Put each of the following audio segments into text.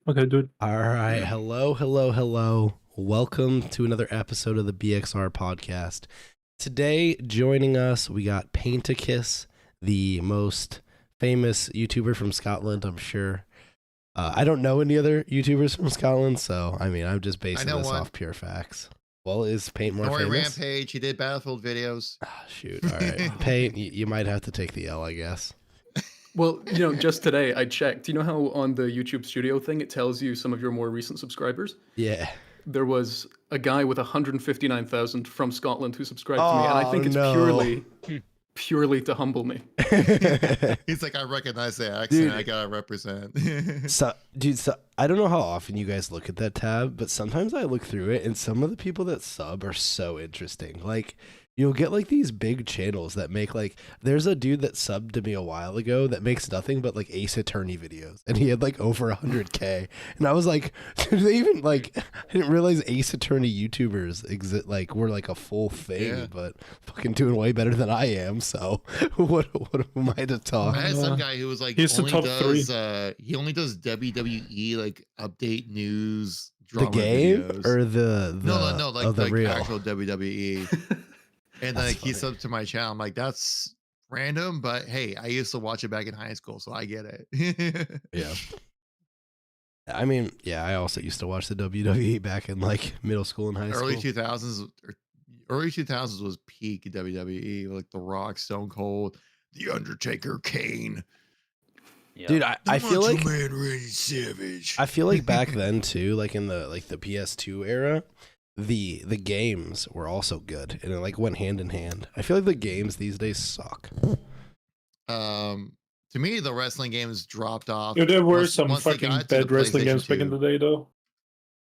Okay, dude. All right. Hello. Welcome to another episode of the BXR Podcast. Today, joining us, we got Painticus, the most famous YouTuber from Scotland, I'm sure. I don't know any other YouTubers from Scotland, so, I'm just basing this off pure facts. Well, is Paint more famous? Rampage, he did Battlefield videos. Ah, shoot, all right. Paint, you might have to take the L, I guess. Well, just today I checked. You know how on the YouTube Studio thing it tells you some of your more recent subscribers? Yeah. There was a guy with 159,000 from Scotland who subscribed to me, and I think it's purely to humble me. He's like, I recognize the accent. Dude, I gotta represent. So I don't know how often you guys look at that tab, but sometimes I look through it, and some of the people that sub are so interesting. Like, you'll get like these big channels that make like, there's a dude that subbed to me a while ago that makes nothing but like Ace Attorney videos, and he had like over 100K, and I was like, do they even like? I didn't realize Ace Attorney YouTubers were like a full thing, but fucking doing way better than I am. So what am I to talk? I had some guy who was like, he only does WWE like update news. The game videos. Or the no, like the real actual WWE. And like he subbed to my channel. I'm like, that's random, but hey, I used to watch it back in high school, so I get it. Yeah. I also used to watch the WWE back in like middle school and high school. Early 2000s was peak WWE, like The Rock, Stone Cold, The Undertaker, Kane. Yep. Dude, I feel like Man Randy Savage. I feel like back then too, like in the PS2 era, the games were also good, and it like went hand in hand. I feel like the games these days suck. To me, the wrestling games dropped off. Yeah, there were some fucking bad wrestling games back in the day, though.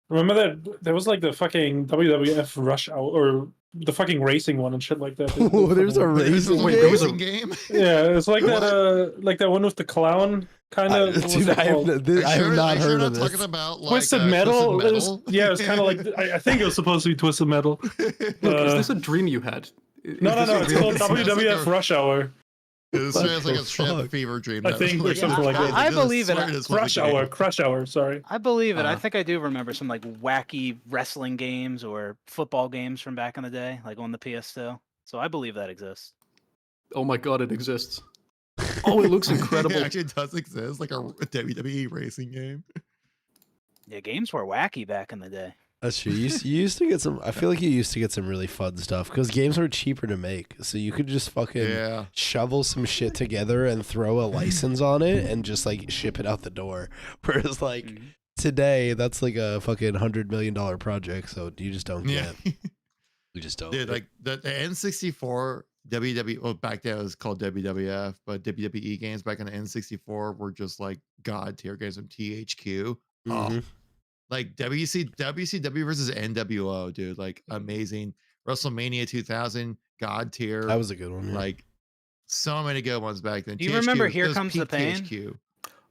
Remember that there was like the fucking WWF Rush Hour or the fucking racing one and shit like that. Oh, there's a racing game. Yeah, it's like that one with the clown kind of. Dude, I have not heard of this. Talking about like, Twisted Metal. Yeah, it's kind of like I think it was supposed to be Twisted Metal. Look, is this a dream you had? No. It's called WWF Rush Hour. It sounds like a shit fever dream. I think or something like that. I believe it. Crush Hour. Sorry. I believe it. I think I do remember some like wacky wrestling games or football games from back in the day, like on the PS2. So I believe that exists. Oh my god, it exists. Oh, it looks incredible. It actually does exist, like a WWE racing game. Yeah, games were wacky back in the day. That's true. You used to get some. I feel like you used to get some really fun stuff because games were cheaper to make, so you could just fucking shovel some shit together and throw a license on it and just like ship it out the door. Whereas like today, that's like a fucking $100 million project, so you just don't get. We just don't. Dude, like the N64 WWE. Well, back then it was called WWF, but WWE games back on the N64 were just like god tier games from THQ. Oh. Like WCW versus NWO, dude, like amazing. WrestleMania 2000, god tier. That was a good one. Yeah. Like so many good ones back then. Do you remember Here Comes the Pain? THQ.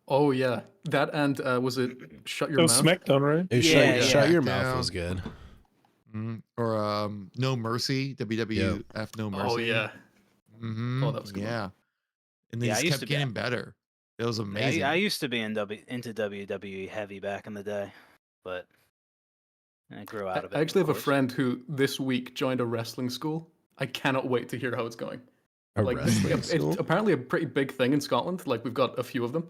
Oh yeah, that and was it Shut Your Mouth? SmackDown, right? Shut Your Mouth was good. Or No Mercy, WWF No Mercy. Oh yeah. Oh, that was good. Yeah. And they just kept getting better. It was amazing. I used to be into WWE heavy back in the day. But I grew out of it. I actually have a friend who this week joined a wrestling school. I cannot wait to hear how it's going. It's apparently a pretty big thing in Scotland. Like we've got a few of them.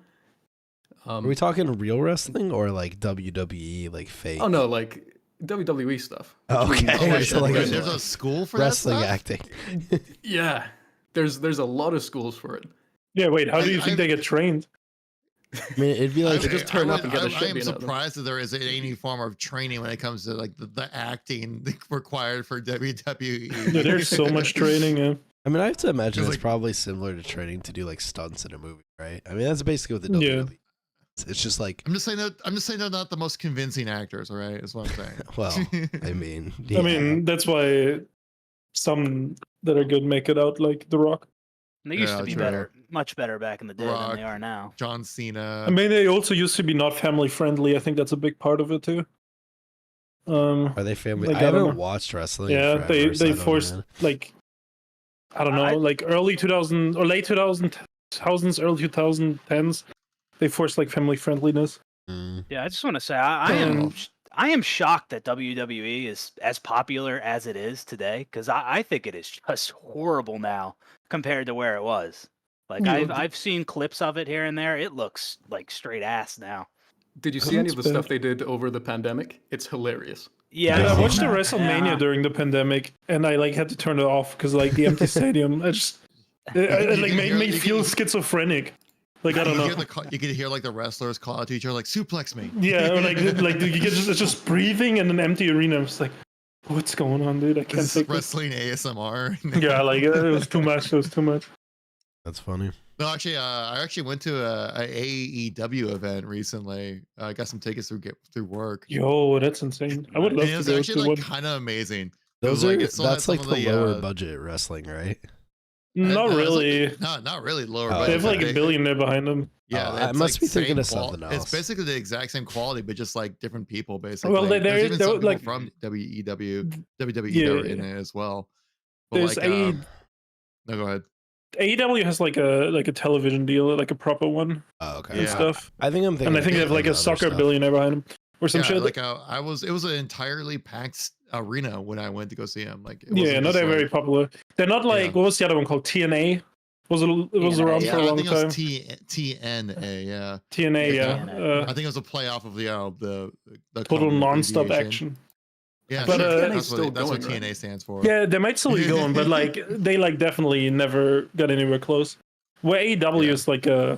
Are we talking real wrestling or like WWE, like fake? Oh no, like WWE stuff. Oh, okay. So like there's a school for wrestling that acting. Yeah, there's a lot of schools for it. Yeah, wait. How do you think they get trained? I mean, it'd be like they just turn up and get a shit. I'm surprised that there isn't any form of training when it comes to like the acting required for WWE. Yeah, there's so much training. Yeah. I mean, I have to imagine it's probably similar to training to do like stunts in a movie, right? I mean, that's basically what the WWE. It's just like I'm just saying they're not the most convincing actors. All right, is what I'm saying. Well, I mean, I mean that's why some that are good make it out, like The Rock. They used to be much better back in the day than they are now. John Cena. I mean, they also used to be not family friendly. I think that's a big part of it too. Are they family? I haven't watched wrestling. Yeah, they forced like I don't know, like early 2000 or late 2000s, early 2010s. They forced like family friendliness. Yeah, I just want to say I am shocked that WWE is as popular as it is today, because I think it is just horrible now compared to where it was. Like I've seen clips of it here and there. It looks like straight ass now. Did you see any of the stuff they did over the pandemic? It's hilarious. Yeah, I watched the that. WrestleMania during the pandemic, and I like had to turn it off because like the empty stadium, it like made me feel schizophrenic. Like I don't know. You could hear like the wrestlers call out to each other like suplex me. Yeah, or like you get it's just breathing in an empty arena. It's like, what's going on, dude? I can't This take is wrestling ASMR. Yeah, like it was too much. It was too much. That's funny. No, actually, I actually went to a AEW event recently. I got some tickets through work. Yo, that's insane. I would love And to it was go actually to like one. kind of amazing. Those like, are it still had that's some like of the lower budget wrestling, right? Not really. Not really lower. Oh, budget. They have like a billionaire behind them. Yeah, I it's must like be thinking same of something else. It's basically the exact same quality, but just like different people, basically. Well, There's even some people like from WWE that Yeah. are in it as well. But there's like, no, go ahead. AEW has like a television deal, like a proper one Oh, okay. and Yeah. stuff. I think I'm thinking. And I think they have like a other soccer stuff. billionaire behind them or some shit. Like it was an entirely packed arena when I went to go see him. Like, it Yeah, wasn't no, just, they're very popular. They're not like Yeah. what was the other one called? TNA. It was TNA, around yeah. for a I long think it time. was TNA. Yeah, TNA, Yeah. yeah. I think it was a playoff of the Total company non-stop abbreviation. action. Yeah, But, sure. TNA 's that's still what going, TNA right? stands for. Yeah, they might still be going, but like they like definitely never got anywhere close. Where AEW Yeah. is like I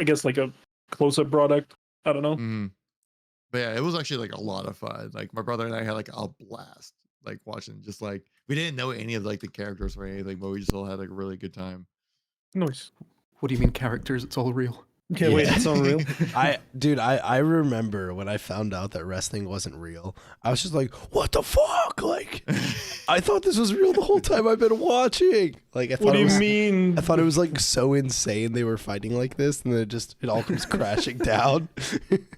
guess like a closer product. I don't know. Mhm. But yeah, it was actually like a lot of fun. Like my brother and I had like a blast, like watching. Just like we didn't know any of like the characters or anything, but we just all had like a really good time. Nice. What do you mean characters? It's all real. Okay, wait, that's unreal. I remember when I found out that wrestling wasn't real. I was just like, what the fuck? Like, I thought this was real the whole time I've been watching. Like, I thought What do it you was, mean? I thought it was like so insane they were fighting like this, and then it all comes crashing down.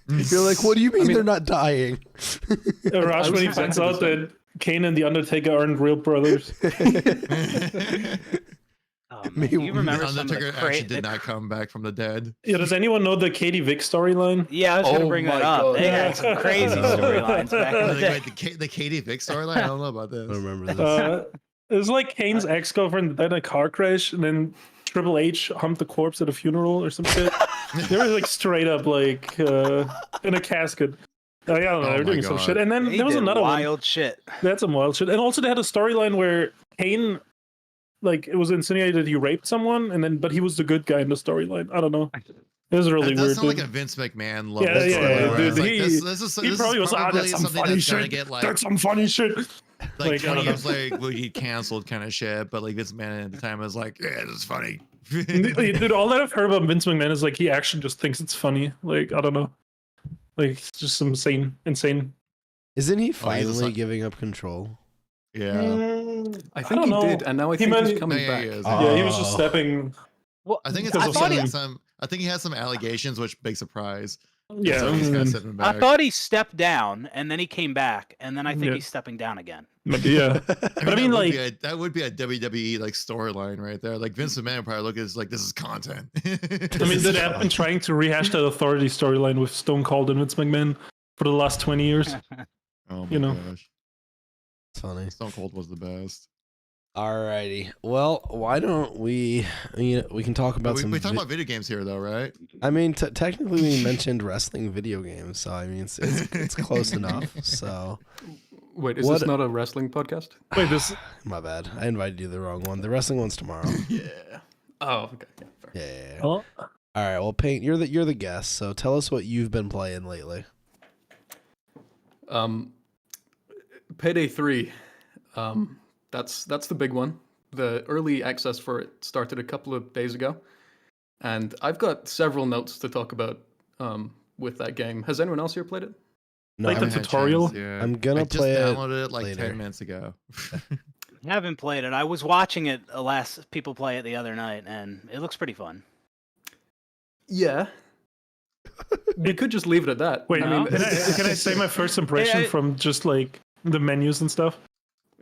You're like, what do you mean, they're not dying? Raj, when he was finds exactly out the same. that Kane and the Undertaker aren't real brothers. Oh, man. Me- Do you remember The some of the Undertaker actually did not come back from the dead. Yeah, does anyone know the Katie Vick storyline? Yeah, I was gonna Oh bring that my up. God. They had some crazy storylines back in the day. Wait, the Katie Vick storyline? I don't know about I this. don't remember this. It was like Kane's ex-girlfriend died in a car crash, and then Triple H humped the corpse at a funeral or some shit. They were like straight up like in a casket. Like, I don't know, Oh they were my doing some God. shit. And then They there was did another one. wild shit. That's some wild shit. And also they had a storyline where Kane, like, it was insinuated that he raped someone, and then but he was the good guy in the storyline. I don't know. It was really That does weird. sound like Dude. a Vince McMahon level Yeah, storyline, where dude, it's like, he this probably is was like, probably that's some something funny that's gonna shit. get like That's some funny shit. like I 20 don't years know. later will get canceled kind of shit. But like Vince McMahon at the time was like, yeah, this is funny. Dude, all that I've heard about Vince McMahon is like he actually just thinks it's funny. Like, I don't know. Like, it's just some insane. Isn't he he's a finally son- giving up control? Yeah. I think don't he know. did, and now I He think meant- he's coming Yeah, back. he is. Yeah, he was just Oh. stepping. Well, I think it's Because also of something- some. I think he has some allegations, which big surprise. Yeah, so he's kind of mm, sitting I back. thought he stepped down and then he came back, and then I think Yeah. he's stepping down again. but yeah. But I mean, like, that would be a WWE like storyline right there. Like Vince McMahon would probably look at it as like, this is content. I mean, they've been trying to rehash that Authority storyline with Stone Cold and Vince McMahon for the last 20 years. Oh my you know. gosh, It's funny. Stone Cold was the best. Alrighty. Well, why don't we? We can talk about We some. talk about video games here, though, right? I mean, technically, we mentioned wrestling video games, so I mean, it's close enough. So, Wait, is What- this not a wrestling podcast? Wait, this. my bad. I invited you the wrong one. The wrestling one's tomorrow. Yeah. Oh, okay. Yeah, fair. Yeah. Oh, All right. Well, Paint, you're the guest. So tell us what you've been playing lately. Payday 3. That's the big one. The early access for it started a couple of days ago, and I've got several notes to talk about with that game. Has anyone else here played it? No, Like the Haven't had a tutorial? chance, yeah. I'm gonna I just play it downloaded it like later. 10 minutes ago. I haven't played it. I was watching it last people play it the other night, and it looks pretty fun. Yeah. We could just leave it at that. wait, I mean, can I say my first impression Yeah, from just like the menus and stuff?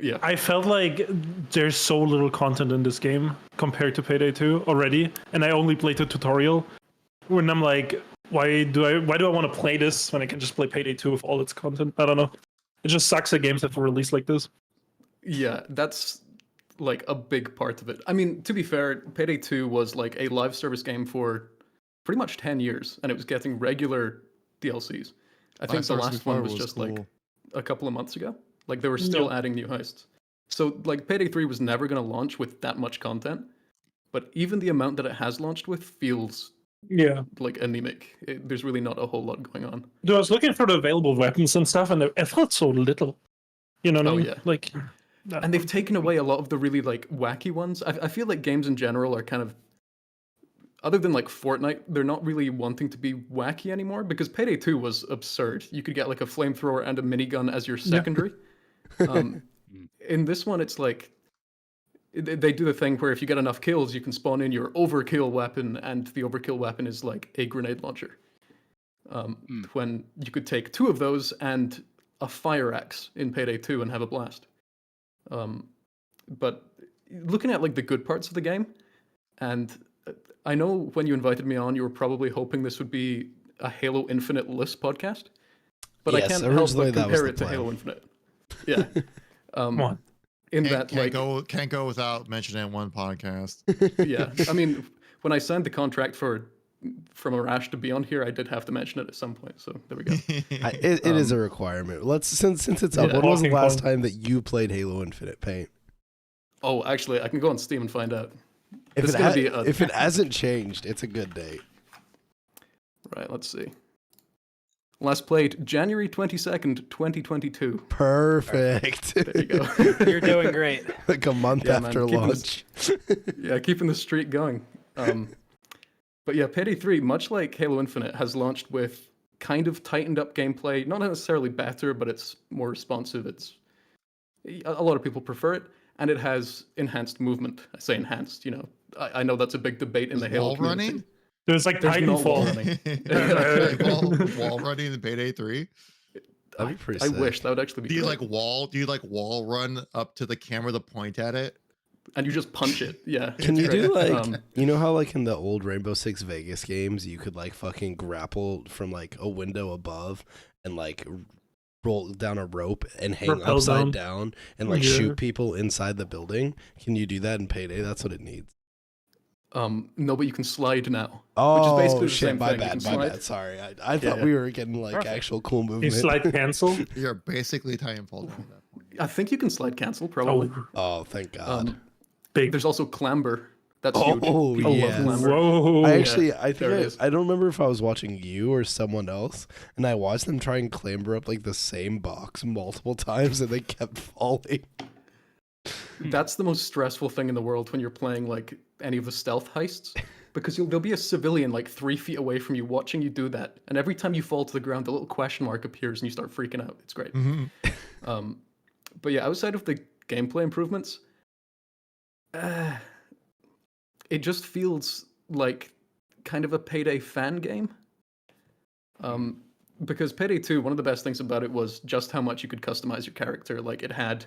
Yeah. I felt like there's so little content in this game compared to Payday 2 already, and I only played the tutorial. When I'm like, why do I want to play this when I can just play Payday 2 with all its content? I don't know. It just sucks that games have to release like this. Yeah, that's like a big part of it. I mean, to be fair, Payday 2 was like a live service game for pretty much 10 years, and it was getting regular DLCs. I think the last one was just like a couple of months ago. Like they were still adding new heists. So like Payday 3 was never going to launch with that much content, but even the amount that it has launched with feels like anemic. There's really not a whole lot going on. Dude, I was looking for the available weapons and stuff, and it felt so little. You know what I mean? Yeah. Like, and they've taken away a lot of the really like wacky ones. I feel like games in general are kind of, other than like Fortnite, they're not really wanting to be wacky anymore, because Payday 2 was absurd. You could get like a flamethrower and a minigun as your secondary. In this one, it's like they do the thing where if you get enough kills, you can spawn in your overkill weapon, and the overkill weapon is like a grenade launcher. When you could take 2 of those and a fire axe in Payday 2 and have a blast. But looking at like the good parts of the game, and I know when you invited me on, you were probably hoping this would be a Halo Infinite list podcast, but I can't help but compare it to Halo Infinite. Yeah. come on. In Can't that, can't go without mentioning it in one podcast. yeah. I mean, when I signed the contract from Arash to be on here, I did have to mention it at some point. So there we go. It is a requirement. Since it's up. When was the last time that you played Halo Infinite Paint? Oh, actually, I can go on Steam and find out. If it hasn't changed, it's a good date. Right, let's see. Last played January 22nd, 2022. Perfect. There you go. You're doing great. Like a month after launch. Keeping the streak going. But yeah, Payday 3, much like Halo Infinite, has launched with kind of tightened up gameplay. Not necessarily better, but it's more responsive. A lot of people prefer it. And it has enhanced movement. I say enhanced, you know. I know that's a big debate in the Halo community. Running? There's like Titanfall. Wall running in Payday 3? That'd be pretty I sick. wish that would actually be Do you like wall run up to the camera to point at it? And you just punch it. Yeah. Can you do like, you know how like in the old Rainbow Six Vegas games, you could like fucking grapple from like a window above and like roll down a rope and hang Rappel upside down and like Yeah. shoot people inside the building? Can you do that in Payday? That's what it needs. No, but you can slide now. Oh, which is basically the shit, same my thing. You bad, can my slide. bad. Sorry. I thought we were getting like actual cool You movement. slide cancel. You're basically Titanfall at that point. I think you can slide cancel, probably. Oh, thank God. Big. There's also clamber. That's huge. Oh, People love yes. clamber. Whoa. I there it is. I don't remember if I was watching you or someone else, and I watched them try and clamber up like the same box multiple times, and they kept falling. That's the most stressful thing in the world when you're playing like any of the stealth heists, because there'll be a civilian like 3 feet away from you watching you do that, and every time you fall to the ground, the little question mark appears, and you start freaking out. It's great. But yeah, outside of the gameplay improvements, it just feels like kind of a Payday fan game. Because Payday 2, one of the best things about it was just how much you could customize your character. Like, it had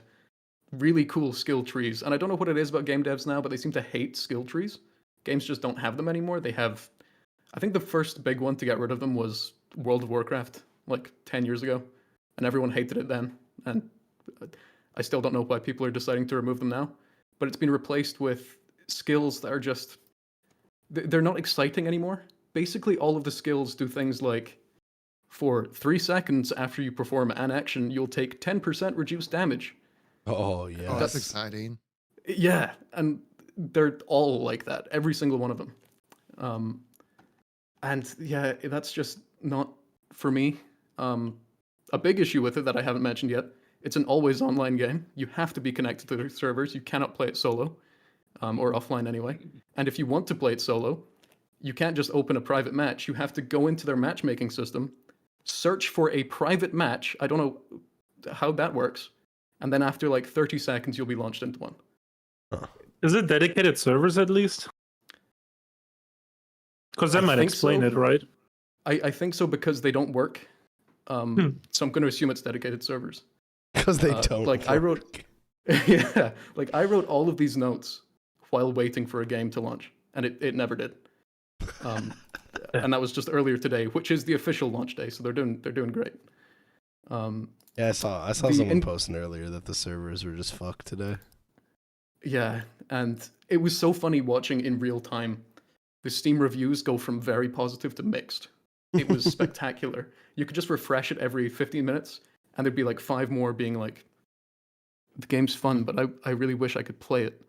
really cool skill trees. And I don't know what it is about game devs now, but they seem to hate skill trees. Games just don't have them anymore. They have... I think the first big one to get rid of them was World of Warcraft, like 10 years ago. And everyone hated it then. And I still don't know why people are deciding to remove them now. But it's been replaced with skills that are just... They're not exciting anymore. Basically, all of the skills do things like... For 3 seconds after you perform an action, you'll take 10% reduced damage. Oh, yeah. Oh, that's exciting. Yeah, and they're all like that, every single one of them. And yeah, that's just not for me. A big issue with it that I haven't mentioned yet, it's an always online game. You have to be connected to the servers. You cannot play it solo, or offline anyway. And if you want to play it solo, you can't just open a private match. You have to go into their matchmaking system, search for a private match. I don't know how that works. And then after like 30 seconds, you'll be launched into one. Is it dedicated servers at least? Because that might explain it, right? I think so, because they don't work. So I'm going to assume it's dedicated servers. Because they don't. Like, I wrote... yeah, like I wrote all of these notes while waiting for a game to launch, and it never did. and that was just earlier today, which is the official launch day. So they're doing great. Yeah, I saw someone posting earlier that the servers were just fucked today. Yeah, and it was so funny watching in real time. The Steam reviews go from very positive to mixed. It was spectacular. You could just refresh it every 15 minutes, and there'd be like 5 more being like, "The game's fun, but I really wish I could play it."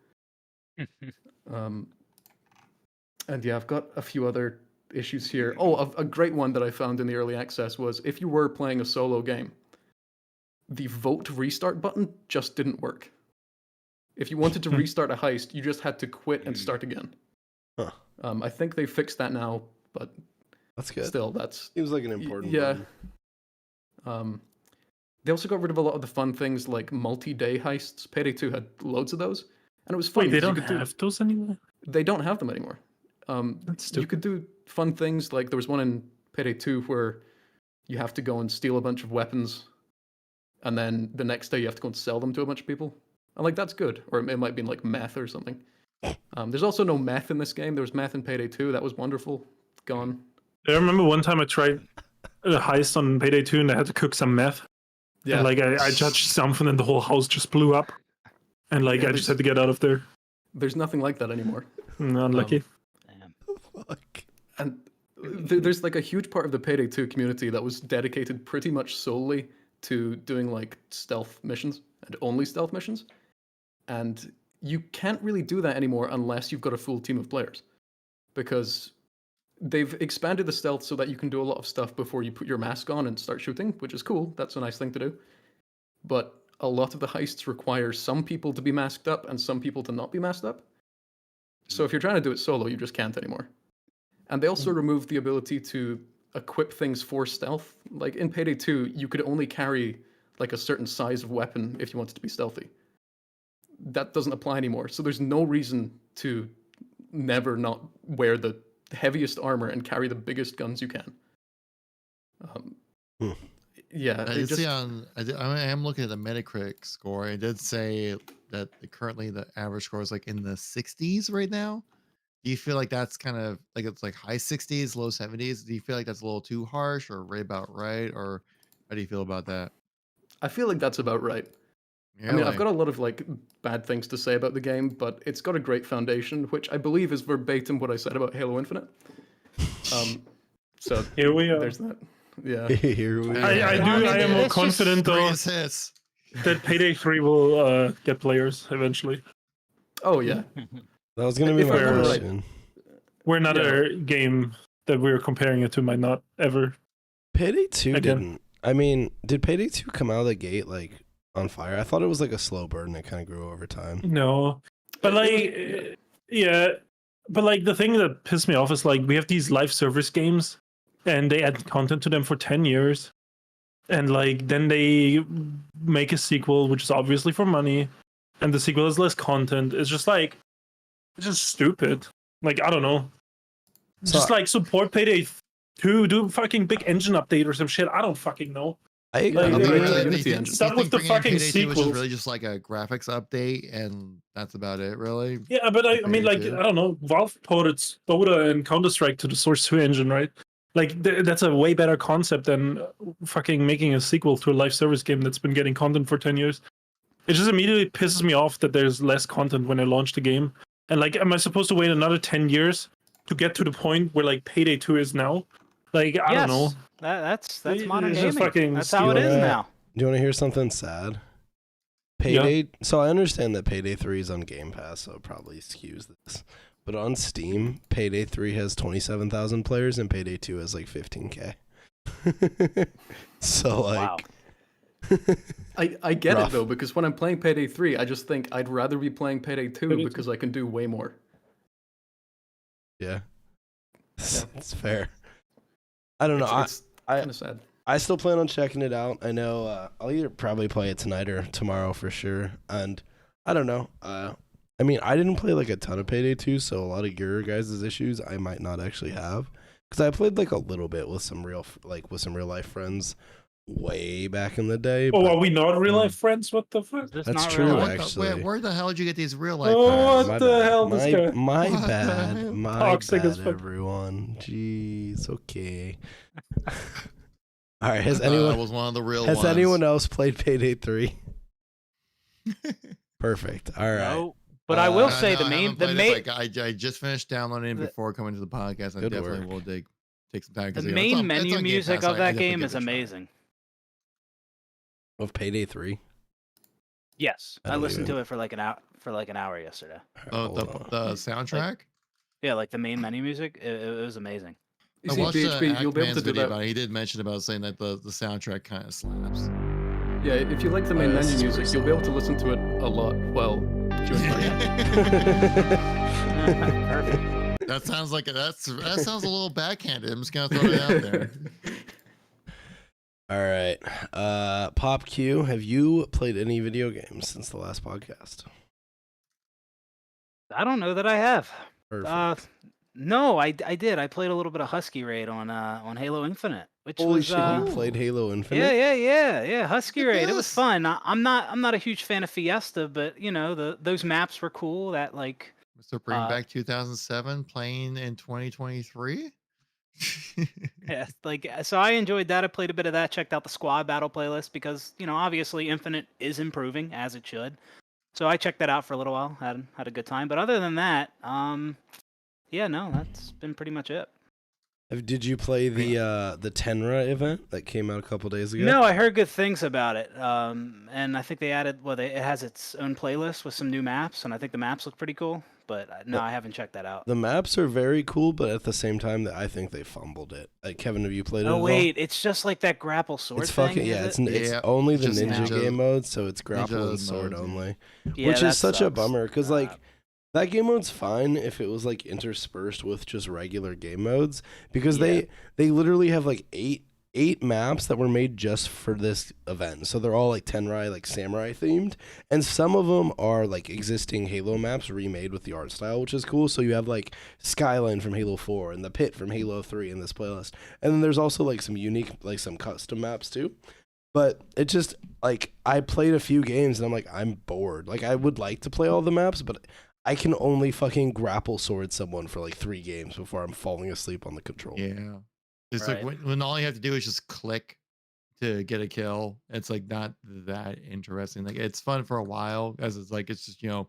And yeah, I've got a few other issues here. Oh, a great one that I found in the early access was if you were playing a solo game, the vote restart button just didn't work. If you wanted to restart a heist, you just had to quit and start again. Huh. I think they fixed that now, but That's good. still, that's Seems like an important yeah. button. They also got rid of a lot of the fun things like multi-day heists. Payday 2 had loads of those, and it was fun. Wait, they 'cause you don't could have those anymore? They don't have them anymore. That's You stupid. could do fun things like there was one in Payday 2 where you have to go and steal a bunch of weapons, and then the next day you have to go and sell them to a bunch of people. And like that's good, or it might be like meth or something. There's also no meth in this game. There was meth in Payday 2. That was wonderful. Gone. I remember one time I tried a heist on Payday 2 and I had to cook some meth. Yeah. And like I judged something and the whole house just blew up. And like Yeah, I just had to get out of there. There's nothing like that anymore. Unlucky. Damn. Fuck. And there's like a huge part of the Payday 2 community that was dedicated pretty much solely to doing like stealth missions and only stealth missions. And you can't really do that anymore unless you've got a full team of players. Because they've expanded the stealth so that you can do a lot of stuff before you put your mask on and start shooting, which is cool. That's a nice thing to do. But a lot of the heists require some people to be masked up and some people to not be masked up. So if you're trying to do it solo, you just can't anymore. And they also removed the ability to equip things for stealth. Like in Payday 2, you could only carry like a certain size of weapon if you wanted to be stealthy. That doesn't apply anymore. So there's no reason to never not wear the heaviest armor and carry the biggest guns you can. Yeah, I it did just, see I am looking at the Metacritic score. It did say that currently the average score is like in the 60s right now. Do you feel like that's kind of like it's like high 60s, low 70s? Do you feel like that's a little too harsh or right about right? Or how do you feel about that? I feel like that's about right. Yeah, I mean, I've got a lot of like bad things to say about the game, but it's got a great foundation, which I believe is verbatim what I said about Halo Infinite. So Here we are. there's that. Yeah. Here we I are. am more It's just confident though greatest hits. that Payday 3 will get players eventually. Oh yeah. That was gonna be If my I remember right. question. Where another game that we're comparing it to might not ever. Payday 2 Again. didn't. I mean, did Payday 2 come out of the gate like on fire? I thought it was like a slow burn that kind of grew over time. No. But like, yeah. But like the thing that pissed me off is like we have these live service games and they add content to them for 10 years. And like then they make a sequel, which is obviously for money. And the sequel has less content. It's just like, it's just stupid. Like, I don't know. So- Just like support Payday 2, do a fucking big engine update or some shit. I don't fucking know. I Like, agree. yeah, Upgrade to yeah, the yeah. Unity engine. Stop with the fucking Which is sequels. really just like a graphics update, and that's about it, really. Yeah, but I mean, like, Payday 2. I don't know. Valve ported Dota and Counter Strike to the Source 2 engine, right? Like, that's a way better concept than fucking making a sequel to a live service game that's been getting content for 10 years. It just immediately pisses me off that there's less content when I launch the game. And, like, am I supposed to wait another 10 years to get to the point where, like, Payday 2 is now? Like, I don't know. That's It's modern just gaming. fucking That's how it is stupid. now. Do you want to hear something sad? Payday. So I understand that Payday 3 is on Game Pass, so it probably skews this. But on Steam, Payday 3 has 27,000 players and Payday 2 has like 15K. So like, Wow. I get Rough. it though, because when I'm playing Payday 3, I just think I'd rather be playing Payday 2 Payday 2. because I can do way more. yeah, Yeah. it's fair. I don't know. It's I- kind of sad. I still plan on checking it out. I know I'll either probably play it tonight or tomorrow for sure. And I don't know. I mean, I didn't play like a ton of Payday 2, so a lot of your guys' issues I might not actually have. Because I played like a little bit with some real life friends way back in the day. Oh, but- are we not real life friends? What the fuck? Is this That's not true, real What life? the- actually. where the hell did you get these real life? Oh, friends? what the hell, this guy? My What the bad. hell? My Toxic as bad, fuck. everyone. Jeez, okay. All right, has I anyone was one of the real has ones. anyone else played Payday 3? Perfect. All right. No, but I will No, say no, the I main haven't the played main it, but I just finished downloading it The- before coming to the podcast. I Good definitely work. will take some time. the 'cause, you know, main it's menu on Game music Pass, so of I that definitely game give is it a try. amazing. Of Payday 3. Yes, I I don't listened even- to it for like an hour yesterday. Oh, Hold on. the soundtrack. Yeah, like the main menu music, it was amazing. You I see, watched BHB, you'll be able Hackman's to do video that. about it. He did mention about saying that the soundtrack kind of slaps. Yeah, if you like the main Oh, this menu is music, pretty you'll be able to listen to it a lot. Well, during Perfect. That sounds like that sounds a little backhanded. I'm just gonna throw it out there. All right. Pop Q, have you played any video games since the last podcast? I don't know that I have. Perfect. No, I did. I played a little bit of Husky Raid on Halo Infinite, which Holy was shit, you played Halo Infinite? yeah. Husky Look at Raid. It was this. fun. I'm not a huge fan of Fiesta, but you know those maps were cool. That like So bring back 2007, playing in 2023. yeah, like so I enjoyed that. I played a bit of that. Checked out the squad battle playlist because you know obviously Infinite is improving as it should. So I checked that out for a little while. Had a good time. But other than that, yeah, no, that's been pretty much it. Did you play the Tenra event that came out a couple days ago? No, I heard good things about it. And I think they added it has its own playlist with some new maps, and I think the maps look pretty cool. But no, I haven't checked that out. The maps are very cool, but at the same time, I think they fumbled it. Kevin, have you played it? Oh at all? it's just like that grapple sword It's thing. fucking yeah. is It's Yeah, only the just ninja ninja- game mode, so it's grapple ninja and sword modes, yeah. only, Yeah, which that is such a sucks. bummer because like that game mode's fine if it was like interspersed with just regular game modes because Yeah. they literally have like eight maps that were made just for this event. So they're all like Tenrai, like samurai themed, and some of them are like existing Halo maps remade with the art style, which is cool. So you have like Skyline from Halo 4 and the Pit from Halo 3 in this playlist, and then there's also like some unique, like some custom maps too. But it just like I played a few games and I'm like I'm bored. Like I would like to play all the maps, but I can only fucking grapple sword someone for like 3 games before I'm falling asleep on the control. Yeah. It's Right. like when all you have to do is just click to get a kill. It's like not that interesting. Like it's fun for a while as it's like it's just, you know,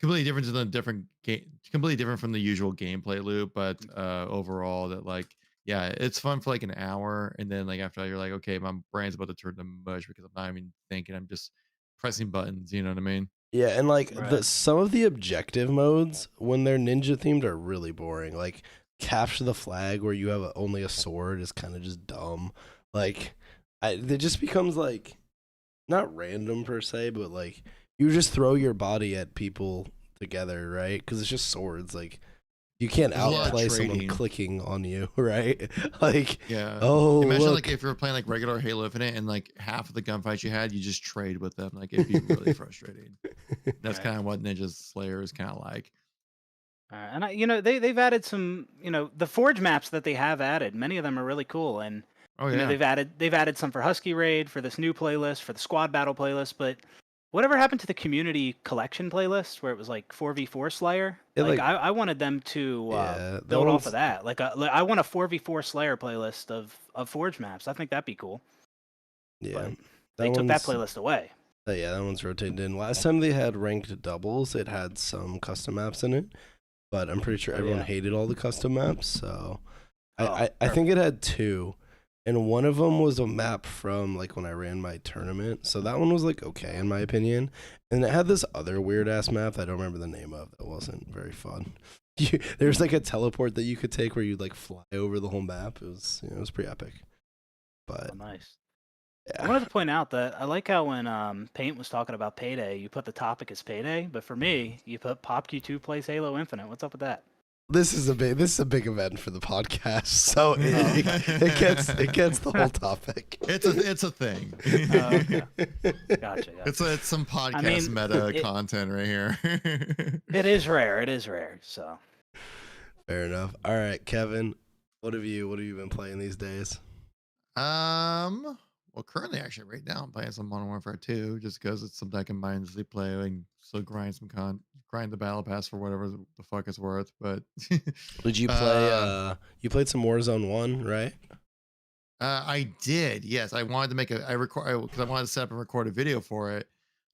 completely different than a different game, completely different from the usual gameplay loop. But overall, that like, yeah, it's fun for like an hour, and then like after that, you're like, okay, my brain's about to turn to mush because I'm not even thinking. I'm just pressing buttons. You know what I mean? Yeah, and like Right. some of the objective modes when they're ninja themed are really boring. Like capture the flag where you have only a sword is kind of just dumb. Like it just becomes like not random per se, but like you just throw your body at people together, right? Because it's just swords. Like you can't There's a lot of outplay someone trading. clicking on you, right? Like Yeah. oh Imagine look. like if you were playing like regular Halo Infinite and like half of the gunfights you had, you just trade with them. Like it'd be really frustrating. That's Right. kind of what Ninja Slayer is kind of like. And they've added some, the Forge maps that they have added. Many of them are really cool, and Oh you know yeah. they've added some for Husky Raid for this new playlist for the squad battle playlist. But whatever happened to the community collection playlist where it was like 4v4 Slayer? Yeah, like like- I wanted them to Yeah, that build off one's- of that. Like I want a 4v4 Slayer playlist of Forge maps. I think that'd be cool. Yeah, but They took that one's- playlist away. Yeah, that one's rotated in. Last time they had ranked doubles, it had some custom maps in it, but I'm pretty sure Oh, everyone yeah. hated all the custom maps. So Oh, I think it had 2, and one of them was a map from like when I ran my tournament. So that one was like okay in my opinion, and it had this other weird ass map that I don't remember the name of that wasn't very fun. There's like a teleport that you could take where you'd like fly over the whole map. It was it was pretty epic. But Oh, nice. I yeah. wanted to point out that I like how when Paint was talking about Payday, you put the topic as Payday, but for me, you put PopQ2 plays Halo Infinite. What's up with that? This is a big event for the podcast, so it gets the whole topic. It's a thing. Okay. Gotcha. It's some podcast mean, meta it- content right here. It is rare. It is rare. So Fair enough. All right, Kevin, what have you been playing these days? Well, currently, actually, right now, I'm playing some Modern Warfare 2 just because it's something I can mindlessly play and still grind the battle pass for whatever the fuck it's worth. But Did you play? uh, You played some Warzone 1, right? I did. Yes, I wanted to make I record because I wanted to set up and record a video for it.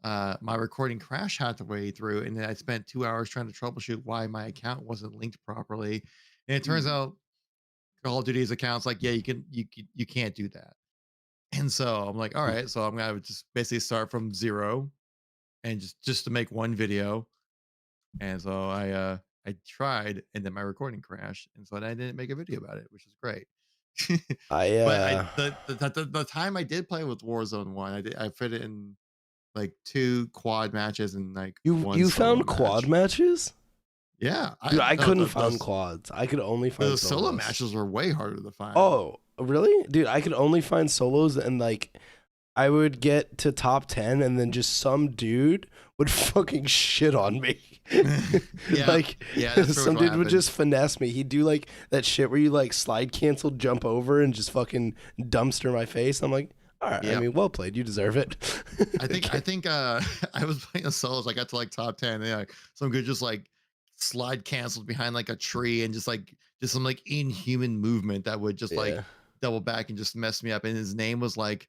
My recording crashed halfway through, and then I spent 2 hours trying to troubleshoot why my account wasn't linked properly. And it turns out Call of Duty's account's like, yeah, you can't do that. And so I'm like, all right, so I'm gonna just basically start from zero and just to make one video. And so I tried, and then my recording crashed, and so I didn't make a video about it, which is great. But the time I did play with Warzone 1, I fit it in like 2 quad matches and like one you solo found quad match. matches? Yeah, Dude, I couldn't find those quads. I could only find the solo solos. matches were way harder to find. Oh, really? Dude, I could only find solos, and like I would get to top 10 and then just some dude would fucking shit on me. Yeah, Like yeah, that's some what dude would happened. just finesse me. He'd do like that shit where you like slide cancel, jump over, and just fucking dumpster my face. I'm like, all right, I Yep. mean, well played. You deserve it. I think I was playing the solos. I got to like top 10. And like some good just like slide canceled behind like a tree and just some like inhuman movement that would just like Yeah. double back and just mess me up. And his name was like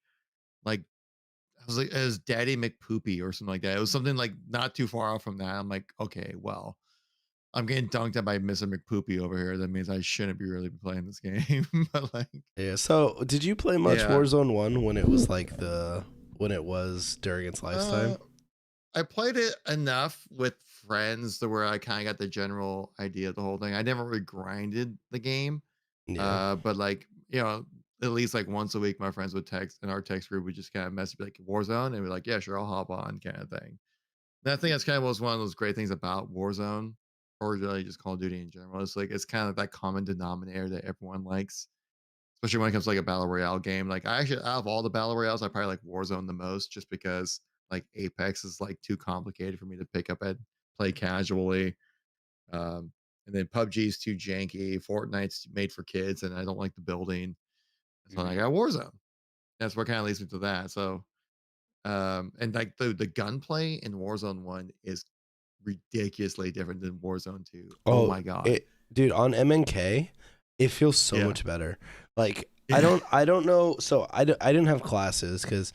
I was like as Daddy McPoopy or something like that. It was something like not too far off from that. I'm like, okay, well, I'm getting dunked on by Mr. McPoopy over here. That means I shouldn't be really playing this game. But like, Yeah. So, did you play much Yeah. Warzone 1 when it was like when it was during its lifetime? I played it enough with friends to where I kind of got the general idea of the whole thing. I never really grinded the game. Yeah. But like, at least like once a week, my friends would text, and our text group would just kind of message like Warzone, and we're like, yeah, sure, I'll hop on, kind of thing. And I think that's kind of was one of those great things about Warzone, or really just Call of Duty in general. It's like it's kind of that common denominator that everyone likes, especially when it comes to like a battle royale game. Like I actually, out of all the battle royales, I probably like Warzone the most, just because like Apex is like too complicated for me to pick up and play casually. And then PUBG's too janky. Fortnite's made for kids, and I don't like the building. So I got Warzone. That's what kind of leads me to that. So, and like the gunplay in Warzone 1 is ridiculously different than Warzone 2. Oh my god, Dude, on MNK, it feels so Yeah. much better. Like Yeah. I don't know. So I didn't have classes because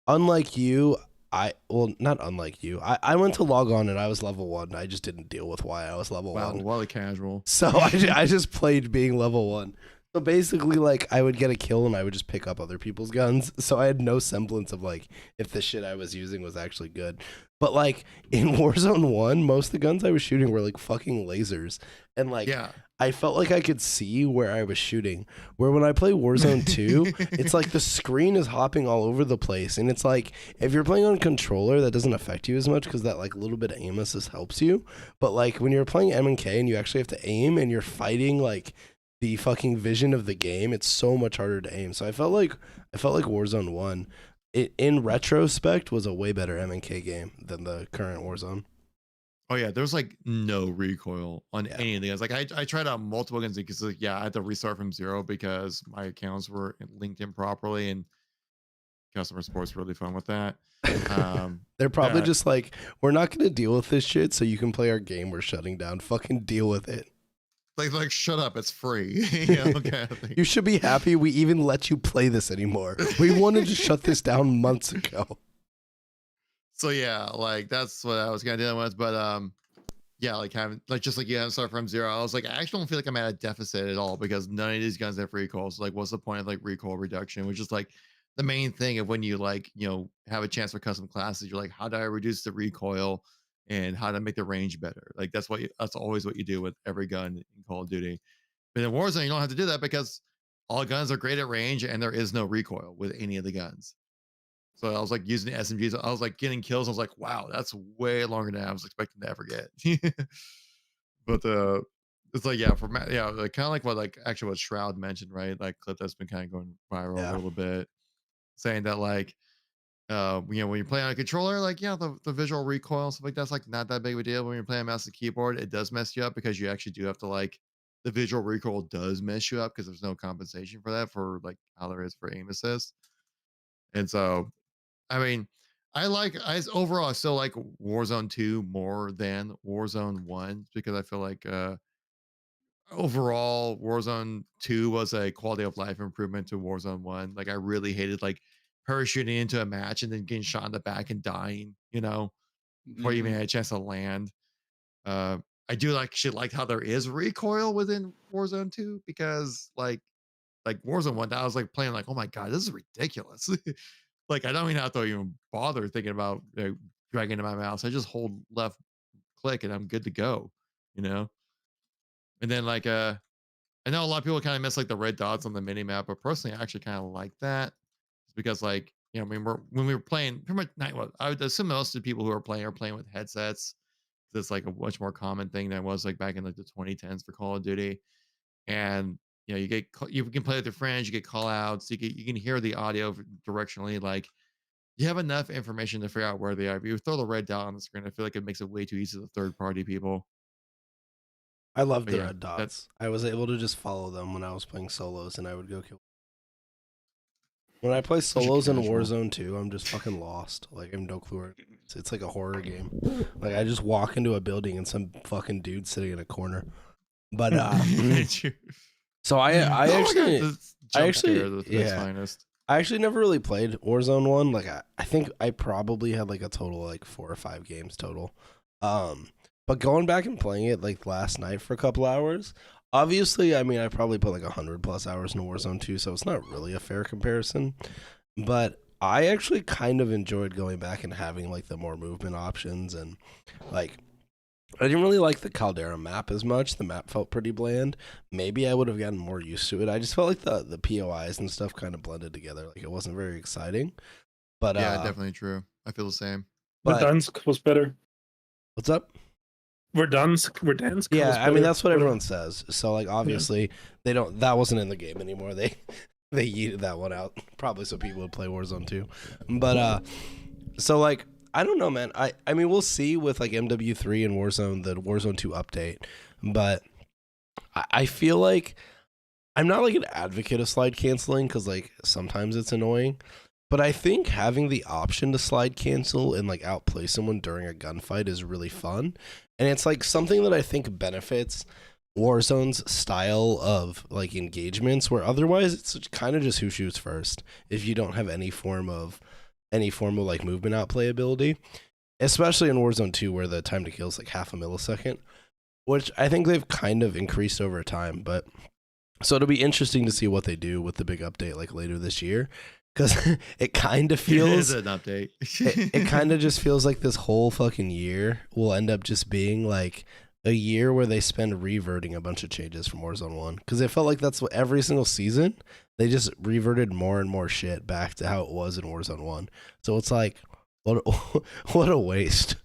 unlike you, not unlike you. I went to log on and I was level 1. I just didn't deal with why I was level wow, 1. well, casual. So I just played being level 1. So basically, like, I would get a kill and I would just pick up other people's guns. So I had no semblance of, like, if the shit I was using was actually good. But, like, in Warzone 1, most of the guns I was shooting were, like, fucking lasers. And, like, Yeah, I felt like I could see where I was shooting. Where when I play Warzone 2, it's like the screen is hopping all over the place. And it's like, if you're playing on a controller, that doesn't affect you as much because that like little bit of aim assist helps you. But like when you're playing M&K and you actually have to aim and you're fighting like the fucking vision of the game, it's so much harder to aim. So I felt like Warzone 1, in retrospect, was a way better M&K game than the current Warzone. Oh yeah, there's like no recoil on Yeah. any of the guns. Like I tried out multiple guns because like, I had to restart from zero because my accounts were linked in properly, and customer support's really fun with that. They're probably yeah. just like, we're not going to deal with this shit so you can play our game. We're shutting down. Fucking deal with it. Like shut up, it's free. Kind of thing. You should be happy we even let you play this anymore. We wanted to shut this down months ago. So yeah, like that's what I was kind of dealing with. But yeah, like having like just like you had to start from zero. I was like, I actually don't feel like I'm at a deficit at all because none of these guns have recoil. So like, what's the point of like recoil reduction? Which is like the main thing of when you like have a chance for custom classes. You're like, how do I reduce the recoil and how to make the range better? Like that's always what you do with every gun in Call of Duty. But in Warzone, you don't have to do that because all guns are great at range and there is no recoil with any of the guns. So I was like using the SMGs. I was like getting kills. I was like, wow, that's way longer than I was expecting to ever get. But it's like like kind of like what what Shroud mentioned, right? Like clip that's been kind of going viral Yeah. a little bit, saying that like when you play on a controller, like the visual recoil and stuff like that's like not that big of a deal. When you're playing mouse and keyboard, it does mess you up because you actually do have to like the visual recoil does mess you up because there's no compensation for that for like how there is for aim assist. And so, I mean, overall I still like Warzone 2 more than Warzone 1 because I feel like overall Warzone 2 was a quality of life improvement to Warzone 1. Like I really hated like parachuting into a match and then getting shot in the back and dying, before you even had a chance to land. I do like how there is recoil within Warzone 2 because like Warzone 1, I was like playing like, oh my god, this is ridiculous. Like I don't even have to even bother thinking about dragging to my mouse. I just hold left click and I'm good to go, you know. And then like I know a lot of people kind of miss like the red dots on the mini map, but personally, I actually kind of like that. It's because like when we were playing, pretty much not what I would assume most of the people who are playing with headsets. That's like a much more common thing than it was like back in like the 2010s for Call of Duty. And you can play with your friends, you get call outs, you can hear the audio directionally. Like you have enough information to figure out where they are. If you throw the red dot on the screen, I feel like it makes it way too easy to third party people. I love But the yeah, red that's dots. I was able to just follow them when I was playing solos, and I would go kill. When I play such a solos in casual. Warzone 2, I'm just fucking lost. Like I have no clue where it is. It's like a horror game. Like I just walk into a building and some fucking dude sitting in a corner. But so Oh I my God, actually this jump actually- scare at its yeah. finest. I actually never really played Warzone 1. Like I think I probably had like a total of like 4 or 5 games total. But going back and playing it like last night for a couple hours, obviously, I mean, I probably put like 100 plus hours in Warzone 2, so it's not really a fair comparison. But I actually kind of enjoyed going back and having like the more movement options, and like I didn't really like the Caldera map as much. The map felt pretty bland. Maybe I would have gotten more used to it. I just felt like the POIs and stuff kind of blended together. Like it wasn't very exciting. But Yeah, definitely true. I feel the same. but Verdansk was better. what's up? Verdansk was Yeah, I mean better. that's what Whatever. everyone says. So like obviously they don't. That wasn't in the game anymore. They yeeted that one out. Probably so people would play Warzone 2. But so like I don't know, man. I mean we'll see with like MW3 and Warzone, the Warzone 2 update. But I feel like I'm not like an advocate of slide canceling because like sometimes it's annoying. But I think having the option to slide cancel and like outplay someone during a gunfight is really fun. And it's like something that I think benefits Warzone's style of like engagements, where otherwise it's kind of just who shoots first if you don't have any form of like movement outplay ability. Especially in Warzone 2 where the time to kill is like half a millisecond, which I think they've kind of increased over time. But so it'll be interesting to see what they do with the big update like later this year. Because it kind of It feels is an update. it kind of just feels like this whole fucking year will end up just being like a year where they spend reverting a bunch of changes from Warzone 1. Because it felt like that's what every single season they just reverted more and more shit back to how it was in Warzone 1. So it's like, what a waste.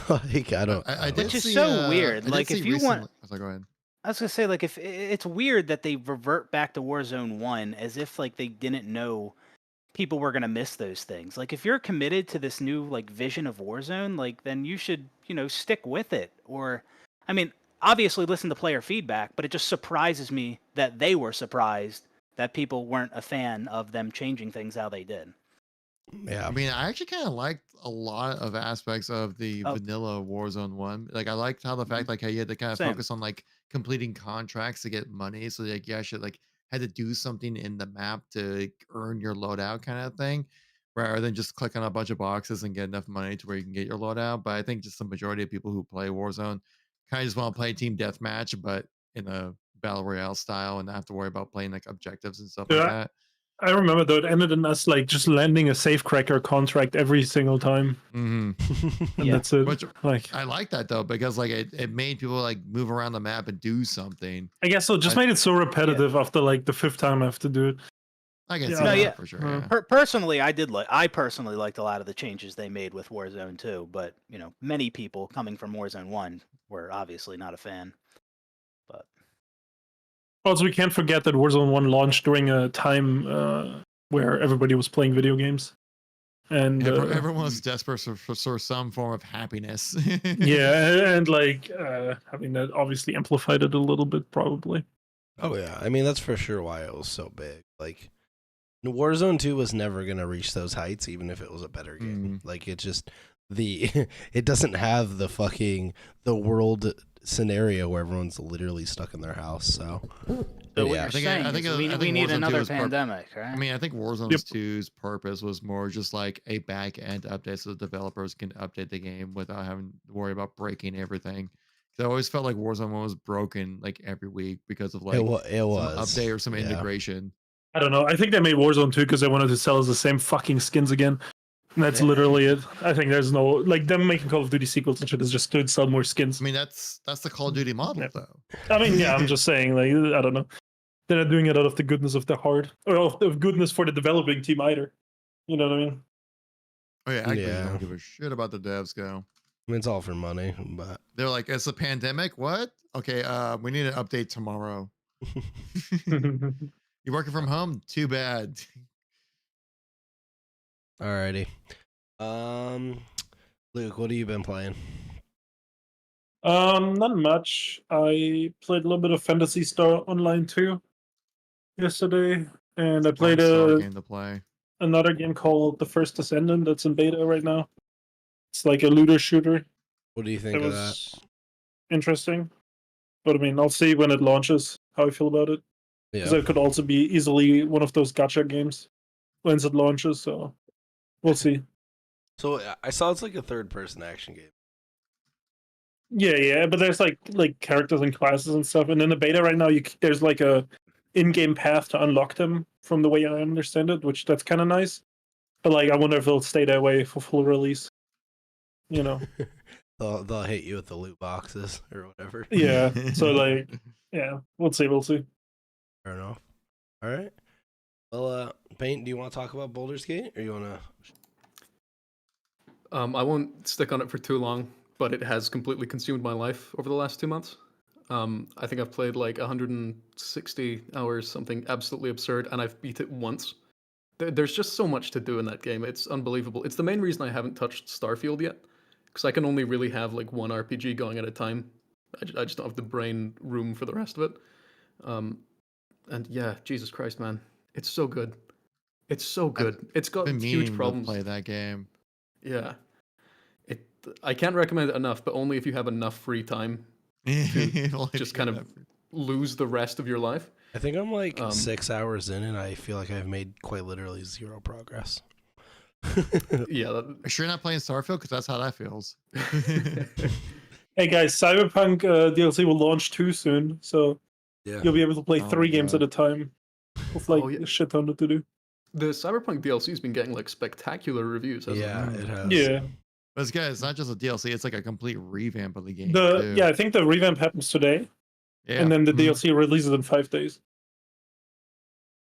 Like I don't. I I did Which is see, so weird. I did Like, if see you want- recently- Sorry, go ahead. I was gonna say, like, if it's weird that they revert back to Warzone 1 as if like they didn't know people were gonna miss those things. Like, if you're committed to this new like vision of Warzone, like then you should stick with it. Or, I mean, obviously listen to player feedback, but it just surprises me that they were surprised that people weren't a fan of them changing things how they did. Yeah. I mean, I actually kind of liked a lot of aspects of the Oh. vanilla Warzone 1. Like, I liked how the fact, like, how you had to kind of Same. focus on, like, completing contracts to get money. So, like, you actually, like, had to do something in the map to like, earn your loadout kind of thing, rather than just click on a bunch of boxes and get enough money to where you can get your loadout. But I think just the majority of people who play Warzone kind of just want to play team deathmatch, but in a battle royale style and not have to worry about playing, like, objectives and stuff like Yeah. that. I remember though it ended in us like just landing a safecracker contract every single time, Mm-hmm. and Yeah. that's it. Which Like I like that though because like it made people like move around the map and do something. I guess so. It just I- made it so repetitive after like the 5th time I have to do it. I can Yeah. see No, that yeah. for sure. Uh, Yeah. Personally, I personally liked a lot of the changes they made with Warzone 2, but many people coming from Warzone 1 were obviously not a fan. But Also, we can't forget that Warzone 1 launched during a time where everybody was playing video games, and Everyone was desperate for some form of happiness. yeah, and like I mean that obviously amplified it a little bit, probably. Oh yeah, I mean that's for sure why it was so big. Like Warzone 2 was never gonna reach those heights, even if it was a better game. Like it just it doesn't have the world scenario where everyone's literally stuck in their house. So So what yeah. you're I think- saying I think is it- I we think need Warzone 2 another is pandemic, right? I mean, I think Warzone Yep. 2's purpose was more just like a back end update so the developers can update the game without having to worry about breaking everything. 'Cause I always felt like Warzone 1 was broken like every week because of like it some was update or some yeah. integration. I don't know. I think they made Warzone 2 because they wanted to sell us the same fucking skins again. And that's literally it. I think there's no like them making Call of Duty sequels and shit is just to sell more skins. I mean, that's the Call of Duty model Yeah. though. I mean, yeah, I'm just saying, like, I don't know. They're not doing it out of the goodness of their heart or of goodness for the developing team either. You know what I mean? Oh yeah, actually, Yeah. don't give a shit about the devs. Go. I mean, it's all for money, but They're like, it's a pandemic. What? Okay, we need an update tomorrow. You're working from home? Too bad. alrighty. Luke, what have you been playing? Not much. I played a little bit of Fantasy Star Online 2 yesterday, and I played Star game to play. another game called The First Descendant that's in beta right now. It's like a looter shooter. What do you think It of that? was interesting, but I mean, I'll see when it launches how I feel about it. Because Yeah. it could also be easily one of those gacha games once it launches. So we'll see. So I saw it's like a third-person action game. Yeah, but there's like characters and classes and stuff, and in the beta right now, there's like a in-game path to unlock them, from the way I understand it, which that's kind of nice. But like, I wonder if it'll stay that way for full release. You know? They'll hit you with the loot boxes or whatever. Yeah. So like, yeah, we'll see. Fair enough. All right. Well, Paint, do you want to talk about Baldur's Gate, or you want to? I won't stick on it for too long, but it has completely consumed my life over the last 2 months. I think I've played like 160 hours, something absolutely absurd, and I've beat it once. There's just so much to do in that game. It's unbelievable. It's the main reason I haven't touched Starfield yet, because I can only really have like one RPG going at a time. I just don't have the brain room for the rest of it. And yeah, Jesus Christ, man, it's so good. It's so good. It's got Been huge meaning problems. to play that game. Yeah. I can't recommend it enough, but only if you have enough free time Like, just kind of lose the rest of your life. I think I'm like 6 hours in, and I feel like I've made quite literally zero progress. Yeah. Are you sure you're not playing Starfield? Because that's how that feels. Hey guys, Cyberpunk DLC will launch too soon, so Yeah. you'll be able to play Oh 3 my games God. at a time with like Oh, yeah. a shit ton to do. The Cyberpunk DLC's been getting like spectacular reviews, hasn't Yeah, it? it has. Yeah. But it's good. It's not just a DLC. It's like a complete revamp of the game. too. I think the revamp happens today, Yeah. and then the Mhm. DLC releases in 5 days.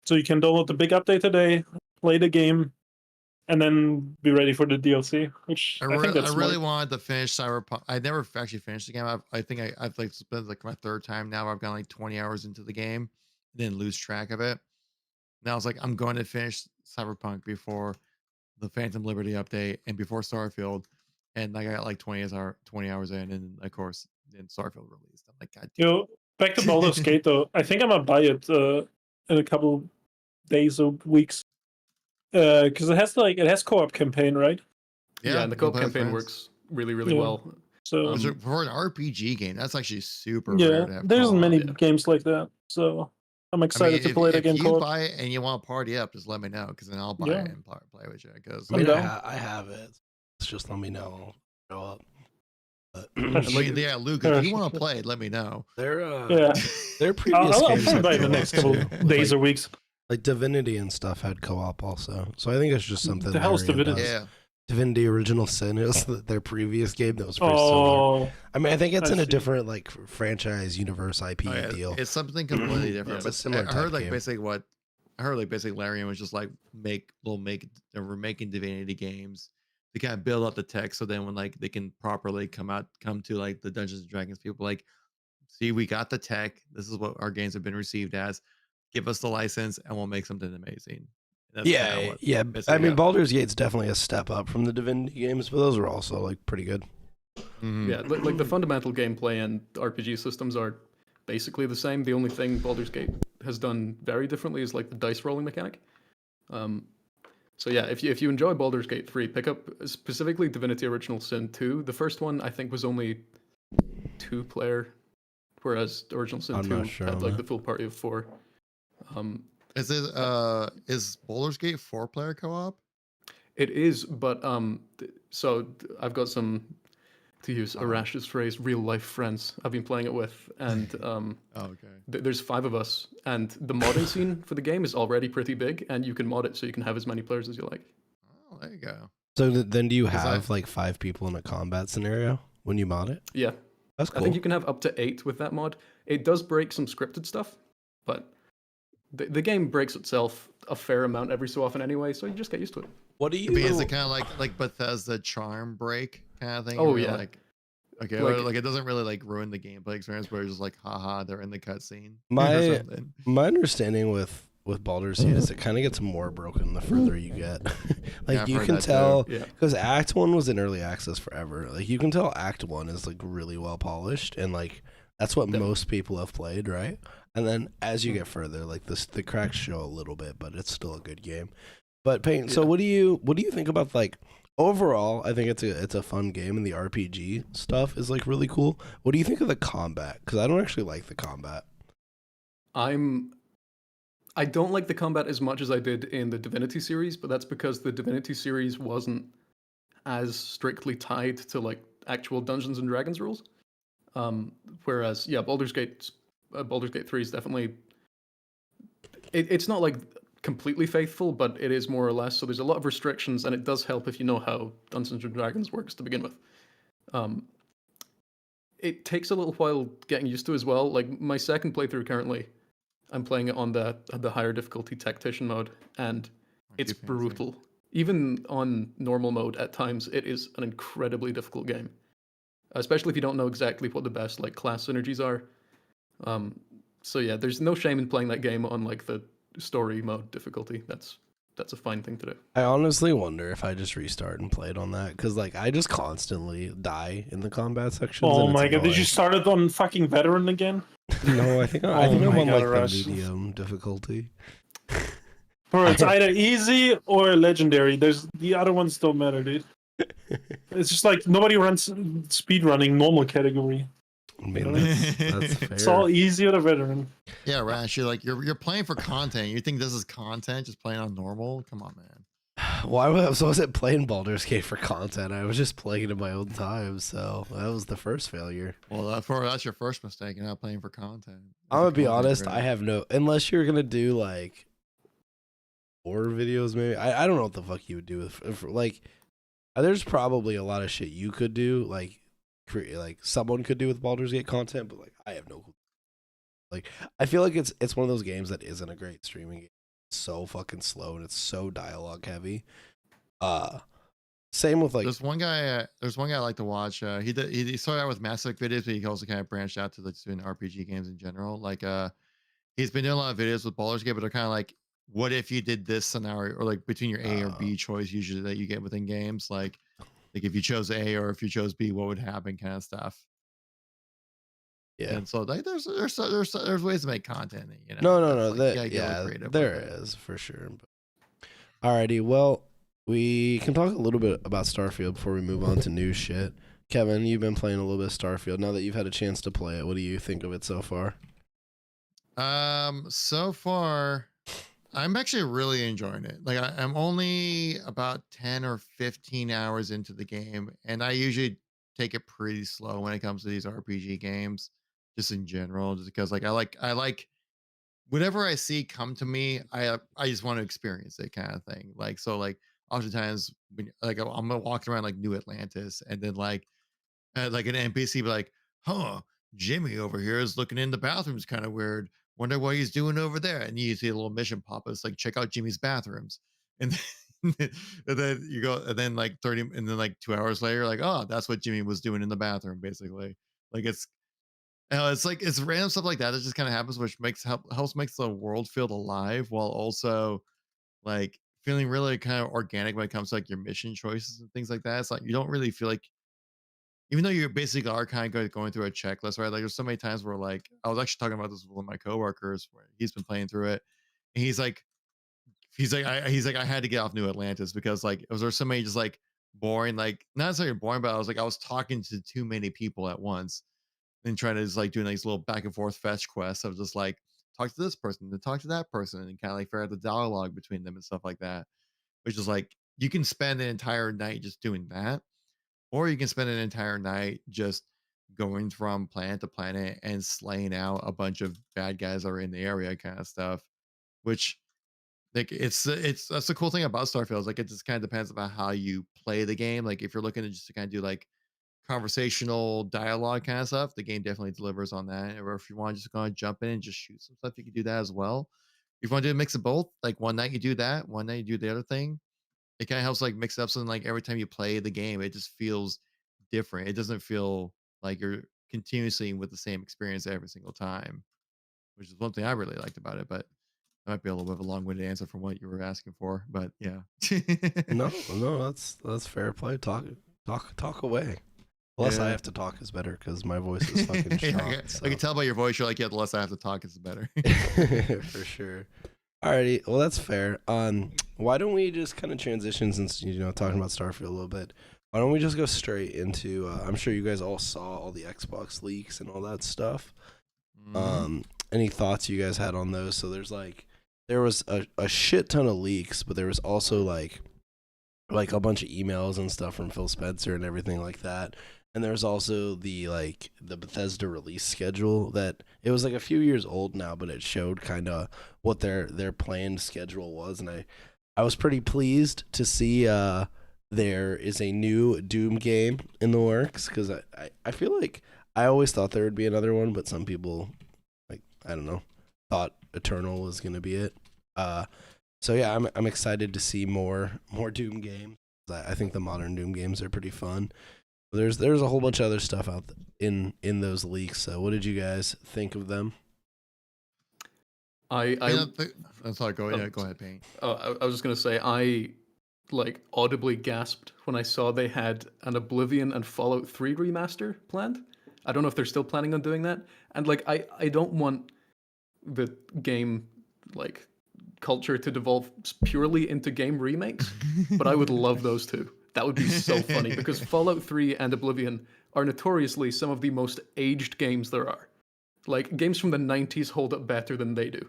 So you can download the big update today, play the game, and then be ready for the DLC. Which I think that's really smart. wanted to finish Cyberpunk. I never actually finished the game. I think I've like spent like my third time now. I've gone like 20 hours into the game, then lose track of it. Now I was like, I'm going to finish Cyberpunk before the Phantom Liberty update and before Starfield. And I got like 20 hours in, and of course, then Starfield released. I'm like, God You damn. know, back to Baldur's Gate though. I think I'm gonna buy it in a couple days or weeks. Because it has co-op campaign, right? Yeah, and the you can co-op play with campaign friends. works really, really Yeah. well. So For an RPG game, that's actually super yeah, rare to have. there's co-op. many yeah. games like that. So I'm I excited mean, to play it if again you co-op. buy it and you want to party up, just let me know, because then I'll buy Yeah. it and play with you. Because I mean, I'm down. I have it. It's just let me know. I'll show up. But yeah, Luke, if you want to play it, let me know. their Yeah, their previous I'll games probably had buy it in the co-op next couple too. days or weeks. Like Divinity and stuff had co-op also. So I think it's just something. The hell's Larian Divinity? does. Yeah. Divinity Original Sin is their previous game that was pretty similar. Oh, I mean, I think it's I in a see. different like franchise universe IP Oh, yeah, deal. it's something completely different. It's a but similar I heard type like game. basically Larian was just like we're making Divinity games to kind of build up the tech, so then when like they can properly come to like the Dungeons and Dragons people, like, see, we got the tech. This is what our games have been received as. Give us the license, and we'll make something amazing. That's kinda Yeah, what yeah. basically I mean, happened. Baldur's Gate's definitely a step up from the Divinity games, but those are also like pretty good. Mhm. Yeah, like the fundamental gameplay and RPG systems are basically the same. The only thing Baldur's Gate has done very differently is like the dice rolling mechanic. So yeah, if you enjoy Baldur's Gate 3, pick up specifically Divinity Original Sin 2. The first one I think was only 2-player, whereas the Original Sin I'm 2 not sure had on like that. the full party of 4. Is Baldur's Gate 4-player co-op? It is, but I've got some, to use Arash's phrase, real life friends I've been playing it with, and Okay. there's 5 of us, and the modding scene for the game is already pretty big, and you can mod it so you can have as many players as you like. Oh, there you go. So then do you 'Cause have like 5 people in a combat scenario when you mod it? Yeah, That's I cool. think you can have up to 8 with that mod. It does break some scripted stuff, but the game breaks itself a fair amount every so often anyway, so you just get used to it. What do you? Is it kind of like Bethesda charm break kind of thing? Oh, where you're yeah. Like, okay, Like- like it doesn't really like ruin the gameplay experience, but it's just like, haha, they're in the cutscene. or My something. my understanding with Baldur's Gate is it kind of gets more broken the further you get. Like Yeah, I've you heard can that too. tell Yeah. because Act 1 was in early access forever. Like you can tell Act 1 is like really well polished and like that's what Yep. most people have played, right? And then as you get further, like the cracks show a little bit, but it's still a good game. But Payne, so Yeah. what do you think about like overall? I think it's a fun game and the RPG stuff is like really cool. What do you think of the combat? Because I don't actually like the combat. I don't like the combat as much as I did in the Divinity series, but that's because the Divinity series wasn't as strictly tied to like actual Dungeons and Dragons rules. Whereas, yeah, Baldur's Gate 3 is definitely it's not like completely faithful, but it is more or less. So there's a lot of restrictions, and it does help if you know how Dungeons and Dragons works to begin with. It takes a little while getting used to as well. Like my second playthrough currently, I'm playing it on the higher difficulty tactician mode, and it's Too fancy. brutal. Even on normal mode, at times, it is an incredibly difficult game, especially if you don't know exactly what the best like class synergies are. So yeah, there's no shame in playing that game on like the story mode difficulty. That's a fine thing to do. I honestly wonder if I just restart and play it on that because like I just constantly die in the combat sections. Oh and it's my god! Did you annoying. start it on fucking veteran again? No, I think Oh I'm my on God, like Rush. the medium difficulty. Bro, it's either easy or legendary. There's the other ones don't matter, dude. It's just like nobody runs speed running normal category. I mean, that's fair. It's all easy or the veteran. Yeah, Rash, you're playing for content. You think this is content? Just playing on normal? Come on, man. Why was it playing Baldur's Gate for content? I was just playing it in my own time, so that was the first failure. Well, that's your first mistake. You're not playing for content. I'm gonna be Content honest. creator. I have no unless you're gonna do like horror videos. Maybe I don't know what the fuck you would do if like. There's probably a lot of shit you could do like someone could do with Baldur's Gate content, but like I have no clue. Like I feel like it's one of those games that isn't a great streaming game. It's so fucking slow and it's so dialogue heavy. Same with like There's one guy I like to watch. He started out with Mass Effect videos, but he also kind of branched out to like doing RPG games in general. Like he's been doing a lot of videos with Baldur's Gate, but they're kind of like, what if you did this scenario, or like between your A or B choice usually that you get within games, like if you chose A or if you chose B, what would happen, kind of stuff. yeah. And so like there's ways to make content. You know. No. Like, That, you gotta get a little yeah, creative there with it. is for sure. Alrighty, well, we can talk a little bit about Starfield before we move on to new shit. Kevin, you've been playing a little bit of Starfield. Now that you've had a chance to play it, what do you think of it so far? So far, I'm actually really enjoying it. Like I'm only about 10 or 15 hours into the game, and I usually take it pretty slow when it comes to these RPG games, just in general, just because like I like whatever I see come to me, I just want to experience it, kind of thing. Like so, like oftentimes when like I'm walking around like New Atlantis, and then like an NPC be like, "Huh, Jimmy over here is looking in the bathrooms, kind of weird. Wonder what he's doing over there." And you see a little mission pop up. It's like, check out Jimmy's bathrooms, and then you go, and then like 30, and then like 2 hours later, like, oh, that's what Jimmy was doing in the bathroom, basically. Like it's like it's random stuff like that that just kind of happens, which helps makes the world feel alive, while also like feeling really kind of organic when it comes to like your mission choices and things like that. It's like you don't really feel like, even though you basically are kind of going through a checklist, right? Like there's so many times where like I was actually talking about this with one of my coworkers where he's been playing through it, and he's like he's like I had to get off New Atlantis because like was there so many just like boring, like not necessarily boring, but I was talking to too many people at once and trying to just like doing these little back and forth fetch quests of just like talk to this person, then talk to that person, and kind of like figure out the dialogue between them and stuff like that. Which is like you can spend an entire night just doing that, or you can spend an entire night just going from planet to planet and slaying out a bunch of bad guys that are in the area, kind of stuff. Which like it's that's the cool thing about Starfield. Is like it just kind of depends about how you play the game. Like if you're looking to just to kind of do like conversational dialogue kind of stuff, the game definitely delivers on that. Or if you want to just go and jump in and just shoot some stuff, you can do that as well. If you want to do a mix of both, like one night you do that, one night you do the other thing, it kind of helps like mix it up so like every time you play the game, it just feels different. It doesn't feel like you're continuously with the same experience every single time, which is one thing I really liked about it. But that might be a little bit of a long-winded answer from what you were asking for. But yeah. No, that's fair play. Talk away. Less I Yeah. have to talk is better because my voice is fucking Yeah, shot. I can tell by your voice, you're like, yeah, the less I have to talk, it's better. For sure. Alrighty, well that's fair. Why don't we just kind of transition since talking about Starfield a little bit? Why don't we just go straight into? I'm sure you guys all saw all the Xbox leaks and all that stuff. Any thoughts you guys had on those? So there was a shit ton of leaks, but there was also like a bunch of emails and stuff from Phil Spencer and everything like that. And there's also the Bethesda release schedule that it was like a few years old now, but it showed kind of what their planned schedule was, and I was pretty pleased to see there is a new Doom game in the works because I feel like I always thought there would be another one, but some people I don't know thought Eternal was gonna be it. So yeah, I'm excited to see more Doom games. I think the modern Doom games are pretty fun. There's a whole bunch of other stuff out in those leaks. So what did you guys think of them? I'm sorry, go ahead, Payne. I was just gonna say I audibly gasped when I saw they had an Oblivion and Fallout 3 remaster planned. I don't know if they're still planning on doing that. And I don't want the game culture to devolve purely into game remakes, but I would love those two. That would be so funny because Fallout 3 and Oblivion are notoriously some of the most aged games there are. Like games from the 90s hold up better than they do.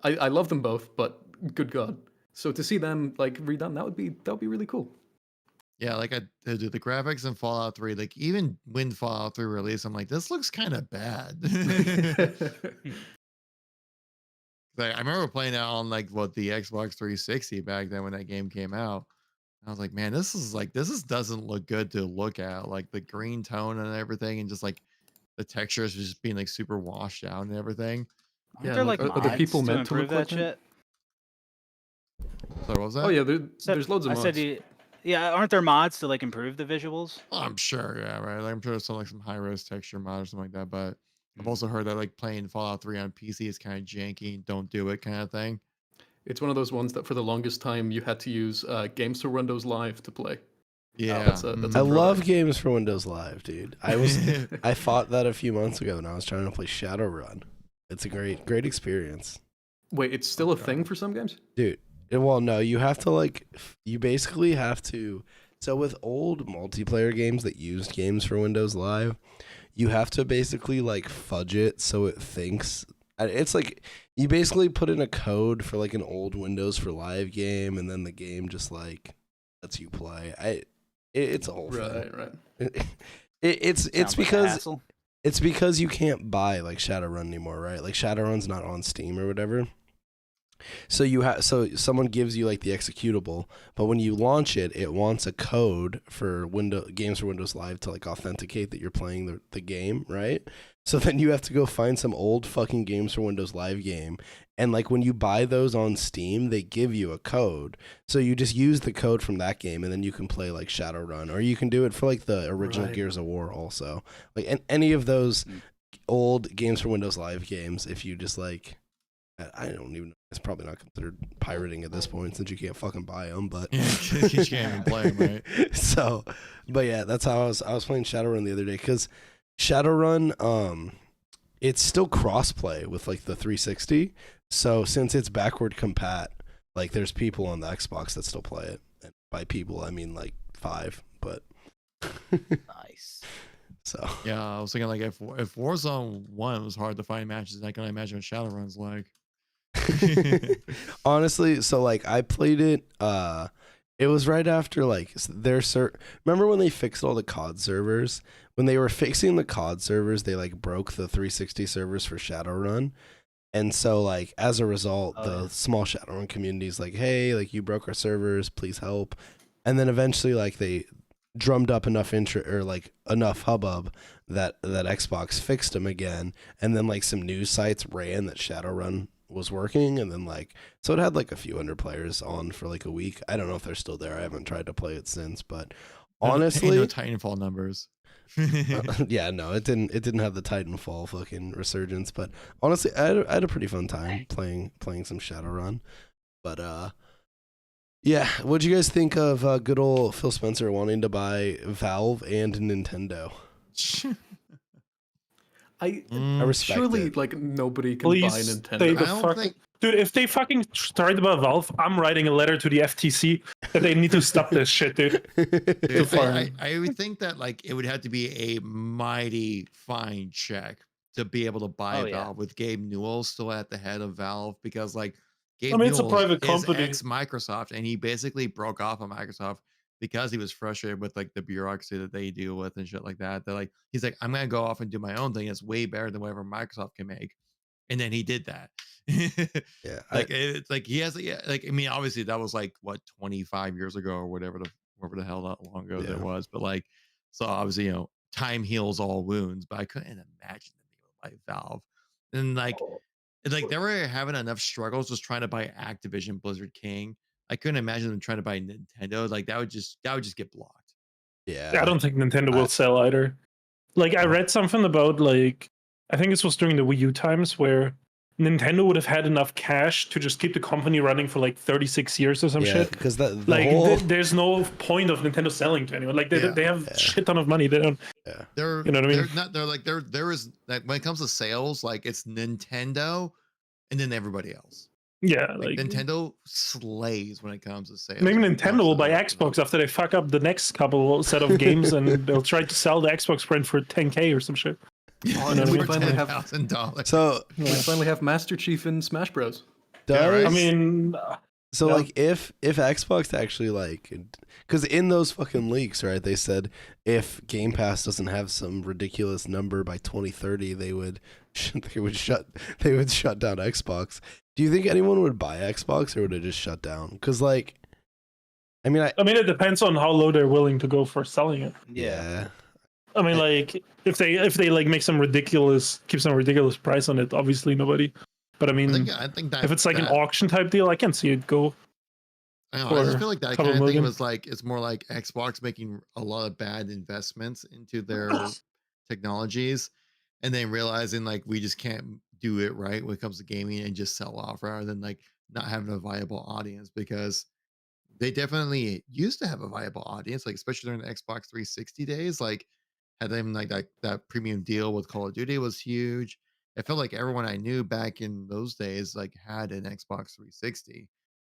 I love them both, but good God. So to see them redone, that would be really cool. Yeah, the graphics in Fallout 3, like even when Fallout 3 released, I'm like, this looks kind of bad. I remember playing it on the Xbox 360 back then when that game came out. I was like, man, this doesn't look good to look at. Like the green tone and everything, and just the textures just being super washed out and everything. Aren't there are the mods people to meant to improve look like that shit? So what was that? Oh yeah, there's loads of mods. Yeah, aren't there mods to improve the visuals? I'm sure, yeah, right. I'm sure there's some high res texture mod or something like that. But I've also heard that playing Fallout 3 on PC is kind of janky, don't do it kind of thing. It's one of those ones that for the longest time you had to use Games for Windows Live to play. Yeah, that's I love Games for Windows Live, dude. I fought that a few months ago and I was trying to play Shadowrun. It's a great experience. Wait, it's still a thing for some games? Dude, well, no, you have to you basically have to. So with old multiplayer games that used Games for Windows Live, you have to basically fudge it so it thinks. It's you basically put in a code for an old Windows for Live game, and then the game just lets you play. It's a whole thing. Right. It's because you can't buy Shadowrun anymore, right? Shadowrun's not on Steam or whatever. So someone gives you the executable, but when you launch it, it wants a code for Games for Windows Live to authenticate that you're playing the game, right? So then you have to go find some old fucking Games for Windows Live game, and when you buy those on Steam, they give you a code. So you just use the code from that game, and then you can play Shadowrun, or you can do it for the original Gears of War also. Any of those old Games for Windows Live games, if you just I don't even know. It's probably not considered pirating at this point since you can't fucking buy them, but you can't even play them, right? So, but yeah, that's how I was playing Shadowrun the other day because Shadowrun, it's still crossplay with like the 360. So since it's backward compat, like there's people on the Xbox that still play it. And by people, I mean like 5, but Nice. so Yeah, I was thinking like if Warzone 1 was hard to find matches, I can imagine what Shadowrun's like. honestly, so like I played it. It was right after like remember when they fixed all the COD servers? When they were fixing the COD servers, they like broke the 360 servers for Shadowrun. And so like as a result, the small Shadowrun community is like, hey, like you broke our servers, please help. And then eventually like they drummed up enough enough hubbub that Xbox fixed them again. And then like some news sites ran that Shadowrun was working, and then like so it had like a few hundred players on for like a week. I don't know if they're still there. I haven't tried to play it since, but honestly, no Titanfall numbers. yeah, no, it didn't have the Titanfall fucking resurgence, but honestly, I had a pretty fun time playing some Shadowrun. But yeah, what'd you guys think of good old Phil Spencer wanting to buy Valve and Nintendo? I respect surely it. like nobody can Please buy stay Nintendo. the I don't fuck. think- Dude, if they fucking start about Valve, I'm writing a letter to the FTC that they need to stop this shit, dude. Dude, far. I would think that like it would have to be a mighty fine check to be able to buy Oh, yeah. Valve with Gabe Newell still at the head of Valve, because like Gabe I mean, it's a Newell private is company. ex-Microsoft, and he basically broke off of Microsoft because he was frustrated with like the bureaucracy that they deal with and shit like that. They're like, he's like, I'm gonna go off and do my own thing. It's way better than whatever Microsoft can make. And then he did that. Yeah, Like it's like he has, yeah, like I mean, obviously that was like what 25 years ago or whatever the hell that long ago that Yeah. was. But like, so obviously, you know, time heals all wounds. But I couldn't imagine them being like Valve, and like, it's like they were having enough struggles just trying to buy Activision Blizzard King. I couldn't imagine them trying to buy Nintendo. Like that would just get blocked. yeah. I don't think Nintendo I- will sell either. Like I read something about like I think this was during the Wii U times where Nintendo would have had enough cash to just keep the company running for like 36 years or some yeah, shit. because the Like whole there's no point of Nintendo selling to anyone. Like they Yeah. have Yeah. shit ton of money. They don't. They're, You know what I mean? They're not. They're like there is like when it comes to sales, like it's Nintendo, and then everybody else. Yeah, Like like Nintendo slays when it comes to sales. maybe when it comes Nintendo will to buy the- Xbox after they fuck up the next couple set of games and they'll try to sell the Xbox brand for 10K or some shit. Oh, and we for finally have- $10,000. so We finally have Master Chief in Smash Bros. does Yeah, right. I mean, So Yeah. like if Xbox actually like, because in those fucking leaks, right, they said if Game Pass doesn't have some ridiculous number by 2030, they would shut down Xbox. Do you think anyone would buy Xbox, or would it just shut down? Because like, I mean, it depends on how low they're willing to go for selling it. yeah, I mean, like if they like keep some ridiculous price on it, obviously nobody. But I mean, I think that if it's like an that- auction type deal, I can see it go. I don't know, I just for feel like that couple kind of thing million. was like it's more like Xbox making a lot of bad investments into their technologies, and then realizing like we just can't do it right when it comes to gaming and just sell off rather than like not having a viable audience, because they definitely used to have a viable audience, like especially during the Xbox 360 days. Like had them like that premium deal with Call of Duty was huge. I felt like everyone I knew back in those days like had an Xbox 360.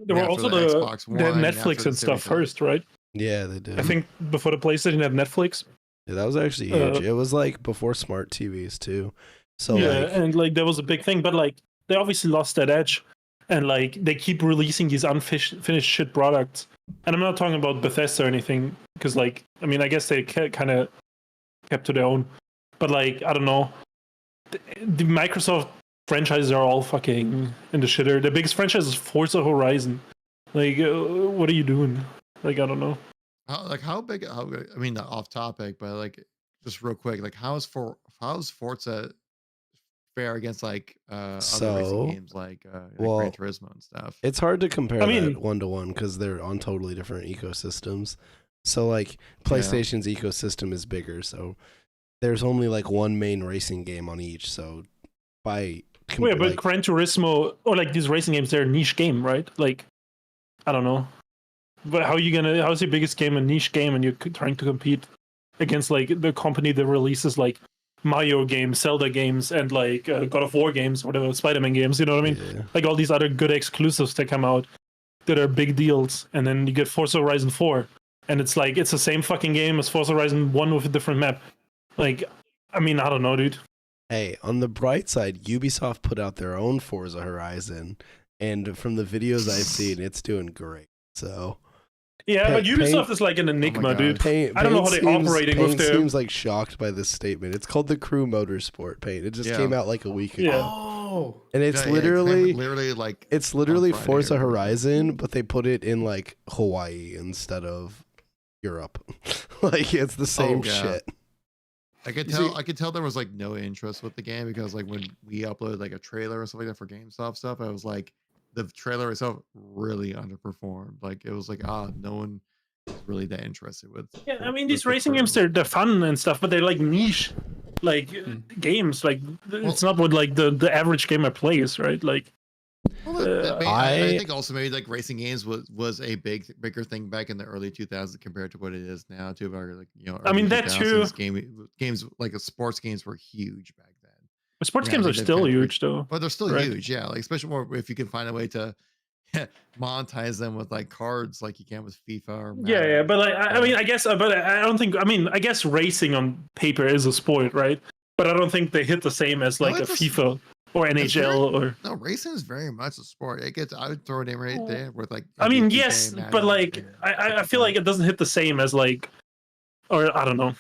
There were after also the the Xbox they had One, after Netflix the and stuff Series X. first, right? yeah, they did. I think before the PlayStation had Netflix. Yeah, that was actually huge. It was like before smart TVs too. So Yeah, like, and like that was a big thing, but like they obviously lost that edge, and like they keep releasing these unfinished shit products. And I'm not talking about Bethesda or anything, because like I mean I guess they kind of kept to their own, but like I don't know, the Microsoft franchises are all fucking in the shitter. The biggest franchise is Forza Horizon. Like, what are you doing? Like, I don't know. How big? I mean, not off topic, but like just real quick, like how's Forza fare against like other So, racing games like well, Gran Turismo and stuff? it's hard to compare I mean- that 1-to-1 because they're on totally different ecosystems. So like PlayStation's ecosystem is bigger, so there's only like one main racing game on each. So by Yeah, but like, Gran Turismo or like these racing games, they're a niche game, right? Like, I don't know. But how's your biggest game a niche game and you're trying to compete against like the company that releases like Mario games, Zelda games, and like God of War games, whatever, Spider-Man games. You know what I mean? Yeah. Like all these other good exclusives that come out that are big deals, and then you get Forza Horizon 4, and it's like it's the same fucking game as Forza Horizon 1 with a different map. Like, I mean, I don't know, dude. Hey, on the bright side, Ubisoft put out their own Forza Horizon, and from the videos I've seen, it's doing great. So Yeah, but Ubisoft is like an enigma, dude. I don't know how they're operating with their. seems like shocked by this statement. It's called the Crew Motorsport Paint. It just came out like a week ago. Yeah. Oh, And it's Yeah, literally like it's literally on Friday Forza or whatever. Horizon, but they put it in like Hawaii instead of Europe. Like it's the same yeah. shit. I could tell there was like no interest with the game because like when we uploaded like a trailer or something like that for GameStop stuff, I was like the trailer itself really underperformed. Like it was like no one is really that interested with. Yeah, I mean with these the racing Crew. games they're fun and stuff, but they're like niche, like games. Like it's not what like the average gamer plays, right? Like I think also maybe like racing games was a bigger thing back in the early 2000s compared to what it is now too. About like I mean, that too. Games like sports games were huge back then. sports Yeah, I games think are they've still kind of huge, though. But they're still Right. huge, yeah. Like especially more if you can find a way to monetize them with like cards, like you can with FIFA or Yeah, Madden. but like I mean, I guess, but I don't think. I mean, I guess racing on paper is a sport, right? But I don't think they hit the same as like a it's a s- FIFA or NHL or. No, racing is very much a sport. It gets. I would throw it in right there with like. I mean, NBA, yes, Madden, but like I feel like it doesn't hit the same as like, or I don't know.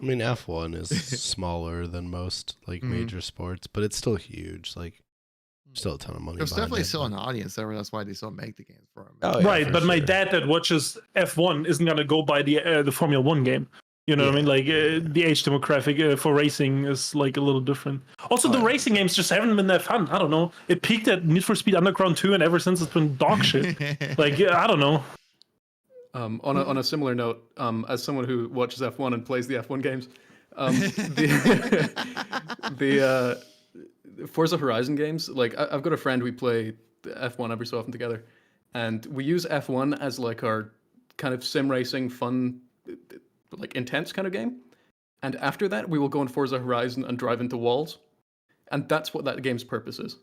I mean, F1 is smaller than most like Mhm. major sports, but it's still huge. Like, still a ton of money. There's behind definitely it. still an audience there. That's why they still make the games for them. Oh, yeah, Right, for but my sure. dad that watches F1 isn't gonna go buy the Formula One game. You know what I mean? Like the age demographic for racing is like a little different. Also, the racing games just haven't been that fun. I don't know. It peaked at Need for Speed Underground 2, and ever since it's been dog shit. Like I don't know. on a similar note, as someone who watches F1 and plays the F1 games, the Forza Horizon games, like I've got a friend, we play F1 every so often together, and we use F1 as like our kind of sim racing fun, like intense kind of game. And after that, we will go on Forza Horizon and drive into walls. And that's what that game's purpose is.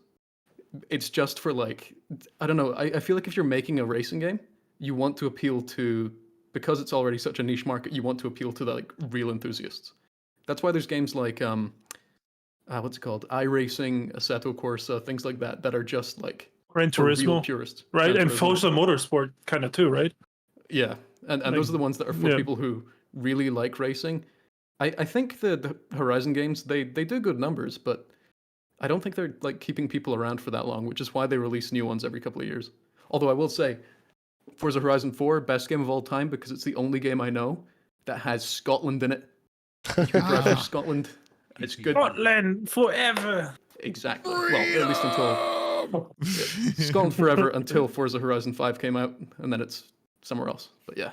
It's just for like, I don't know, I feel like if you're making a racing game, you want to appeal to, because it's already such a niche market, you want to appeal to the like real enthusiasts. That's why there's games like, what's it called? iRacing, Assetto Corsa, things like that, that are just like Gran for real Turismo, purists. right? Gran And Turismo. Forza Motorsport kind of too, right? Yeah, and those are the ones that are for yeah. people who really like racing. I think the Horizon games, they do good numbers, but I don't think they're like keeping people around for that long, which is why they release new ones every couple of years. Although I will say, Forza Horizon 4, best game of all time because it's the only game I know that has Scotland in it. You can drive through Scotland. It's good. Scotland forever. Exactly. Well, at least until Scotland forever until Forza Horizon 5 came out, and then it's somewhere else. But yeah.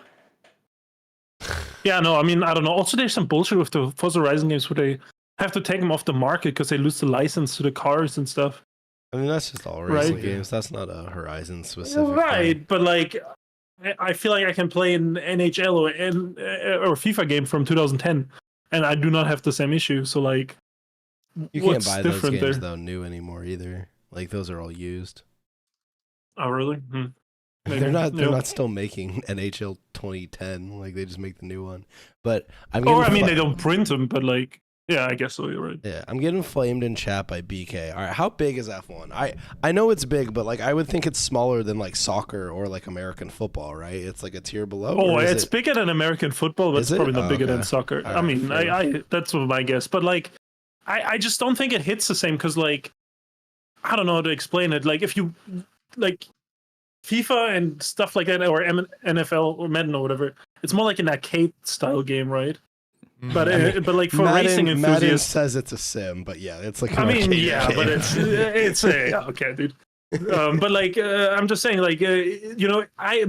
Yeah, no, I mean, I don't know. Also, there's some bullshit with the Forza Horizon games where they have to take them off the market because they lose the license to the cars and stuff. I mean, that's just all racing Right. games. That's not a Horizon specific. Right, thing. but like, I feel like I can play an NHL or FIFA game from 2010, and I do not have the same issue. So like, You what's can't buy those different games there? though new anymore either. Like those are all used. Oh, really? They're not. They're Yeah. not still making NHL 2010. Like they just make the new one. But I'm. Or I getting mean, fla- they don't print them, but like, yeah, I guess so. You're right. Yeah, I'm getting flamed in chat by BK. All right, how big is F1? I know it's big, but like I would think it's smaller than like soccer or like American football, right? It's like a tier below. Oh, or is it's it- bigger than American football, but Is it's it? probably not Oh, bigger okay. than soccer. All I right, mean, fair I that's my guess. But like, I just don't think it hits the same because like, I don't know how to explain it. Like, if you like FIFA and stuff like that, or NFL or Madden or whatever, it's more like an arcade style game, right? But but like for racing Madden enthusiasts, says it's a sim, but yeah, it's like. I an mean, arcade yeah, but game. it's yeah, okay, dude. But like, I'm just saying, like, you know, I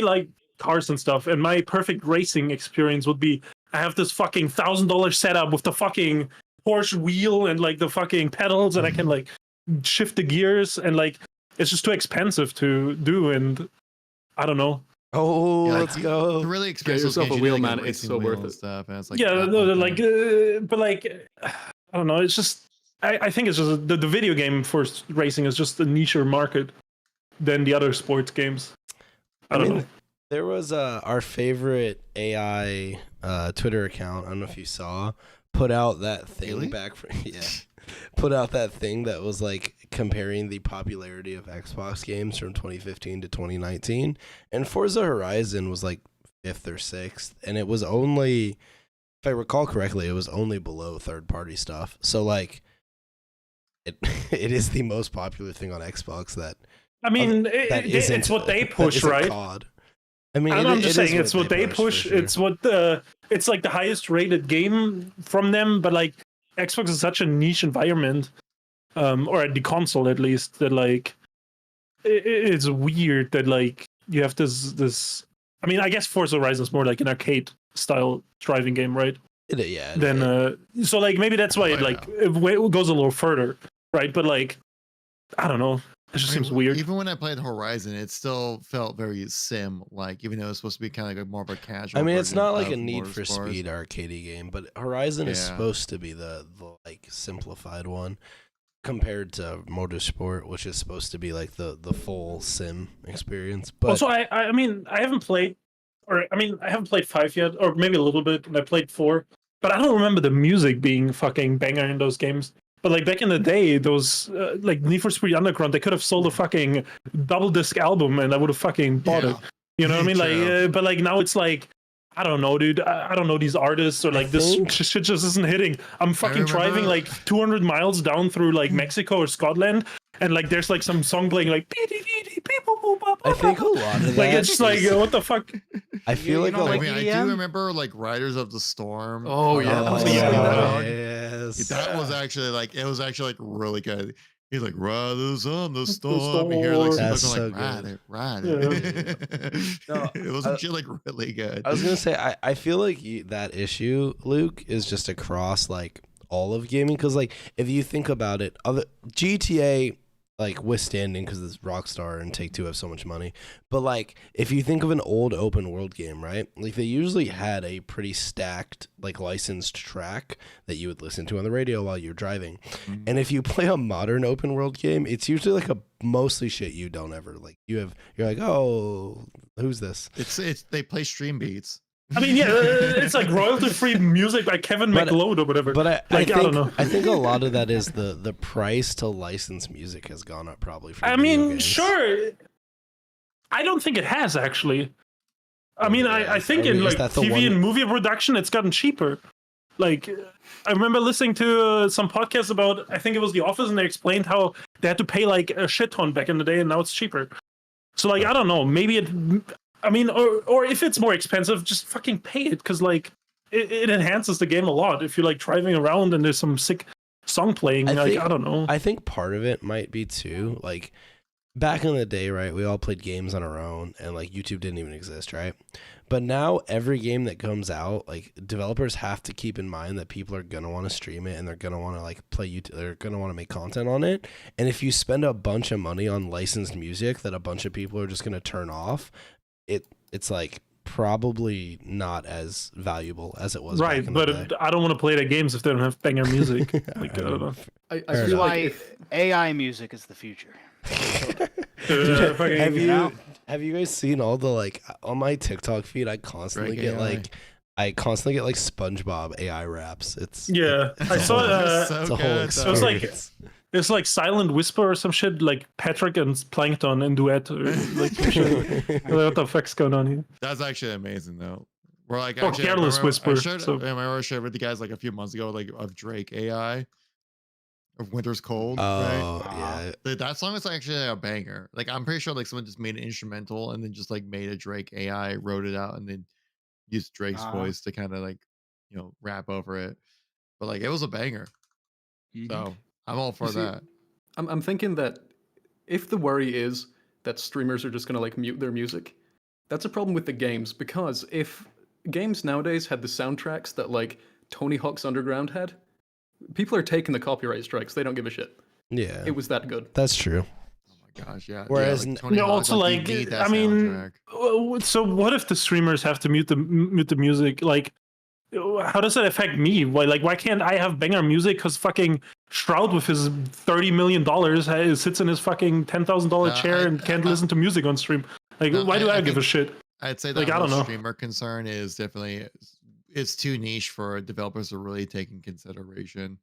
like cars and stuff, and my perfect racing experience would be I have this fucking $1,000 setup with the fucking Porsche wheel and like the fucking pedals, and I can like shift the gears, and like it's just too expensive to do, and I don't know. Oh, Yeah, let's go. The really expensive yourself games, a you wheel, need, man. like, It's racing so worth wheel and it. stuff, and it's like Yeah, that no, whole like, thing. but like, I don't know. It's just I think it's just the video game for racing is just a nicher market than the other sports games. I don't know. There was our favorite AI Twitter account. I don't know if you saw, put out that thing Really? back for put out that thing that was like comparing the popularity of Xbox games from 2015 to 2019, and Forza Horizon was like 5th or 6th, and it was only, if I recall correctly, it was only below third-party stuff. So like, it is the most popular thing on Xbox that. I mean, that it's what they that push, isn't right? COD. I mean, I'm just saying is it's what they push. for sure. It's what it's like the highest rated game from them. But like Xbox is such a niche environment, or at the console at least, that like it's weird that like you have this. I mean, I guess Forza Horizon is more like an arcade style driving game, right? Yeah. Then so like maybe that's why it goes a little further, right? But like I don't know. It just seems weird. Even when I played Horizon, it still felt very sim like, even though it's supposed to be kind of like more of a casual. I mean, it's not like a version Need of for motorsports. Speed arcadey game, but Horizon is Yeah. supposed to be the like simplified one compared to Motorsport, which is supposed to be like the full sim experience. But Also, I mean, I haven't played 5 yet, or maybe a little bit, and I played 4, but I don't remember the music being fucking banger in those games. But like back in the day, those like Need for Speed Underground, they could have sold a fucking double disc album, and I would have fucking bought it. You know what I mean? True. Like, but like now it's like, I don't know, dude. I don't know these artists, or like this shit just isn't hitting. I'm fucking driving like 200 miles down through like Mexico or Scotland, and like there's like some song playing like. I think a lot of that Like it's just like what the fuck. I feel like know, a I like mean, I EDM? do remember like Riders of the Storm. Oh, yeah, that was yeah. dog. Yes. That was actually like, it was actually like really good. He's like, Riders on the Storm. You hear like some That's people so like, good. ride it. No, It was actually like really good. I was gonna say I feel like that issue, Luke, is just across like all of gaming, because like if you think about it, other GTA like withstanding because it's Rockstar and Take-Two have so much money, but like if you think of an old open world game, right? Like they usually had a pretty stacked like licensed track that you would listen to on the radio while you're driving, and if you play a modern open world game, it's usually like a mostly shit you don't ever like. You're like, oh, who's this? It's they play stream beats. I mean, yeah, it's like royalty-free music by Kevin MacLeod or whatever. But I don't know. think a lot of that is the price to license music has gone up probably for I video mean, games. sure. I don't think it has actually. I mean, I think in Is like that the TV one- and movie production, it's gotten cheaper. Like, I remember listening to some podcasts about, I think it was The Office, and they explained how they had to pay like a shit ton back in the day, and now it's cheaper. So like, I don't know. Maybe it. I mean, or if it's more expensive, just fucking pay it, because like it enhances the game a lot. If you're like driving around and there's some sick song playing, I don't know. I think part of it might be too, like back in the day, right? We all played games on our own, and like YouTube didn't even exist, right? But now every game that comes out, like developers have to keep in mind that people are gonna want to stream it, and they're gonna want to like play YouTube. They're gonna want to make content on it. And if you spend a bunch of money on licensed music that a bunch of people are just gonna turn off, it's like probably not as valuable as it was. Right, back in the day. but I don't want to play their games if they don't have banger music. Like, I don't know. I Fair feel enough. like Why if, AI music is the future. Fucking- have know? you guys seen all the like on my TikTok feed? I constantly Drake get AI. like SpongeBob AI raps. It's Yeah, I saw It's it's so a whole good, experience. though. was like- it's like Silent Whisper or some shit, like Patrick and Plankton in duet, or like some shit. What the fuck's going on here? That's actually amazing though. We're like, Or actually, Careless I Whisper, shared, so- I remember I shared with you guys like a few months ago, like of Drake AI, of Winter's Cold. right? Oh yeah, That song is actually a banger. Like I'm pretty sure like someone just made an instrumental and then just like made a Drake AI, wrote it out, and then used Drake's Uh-huh. voice to kind of like, rap over it. But like it was a banger. So I'm all for You see, that. I'm thinking that if the worry is that streamers are just gonna like mute their music, that's a problem with the games, because if games nowadays had the soundtracks that like Tony Hawk's Underground had, people are taking the copyright strikes. They don't give a shit. yeah. It was that good. That's true. Oh my my gosh, yeah. Whereas yeah, like Tony No, Hawk's, also you like, need that I mean, soundtrack. so what if the streamers have to mute the music? Like, how does that affect me? Why can't I have banger music? Because fucking Shroud with his $30 million sits in his fucking $10,000 chair and can't listen to music on stream. Like, No, why do I give a think- shit? I'd say that Like, I whole don't know. streamer concern is definitely it's too niche for developers to really take in consideration.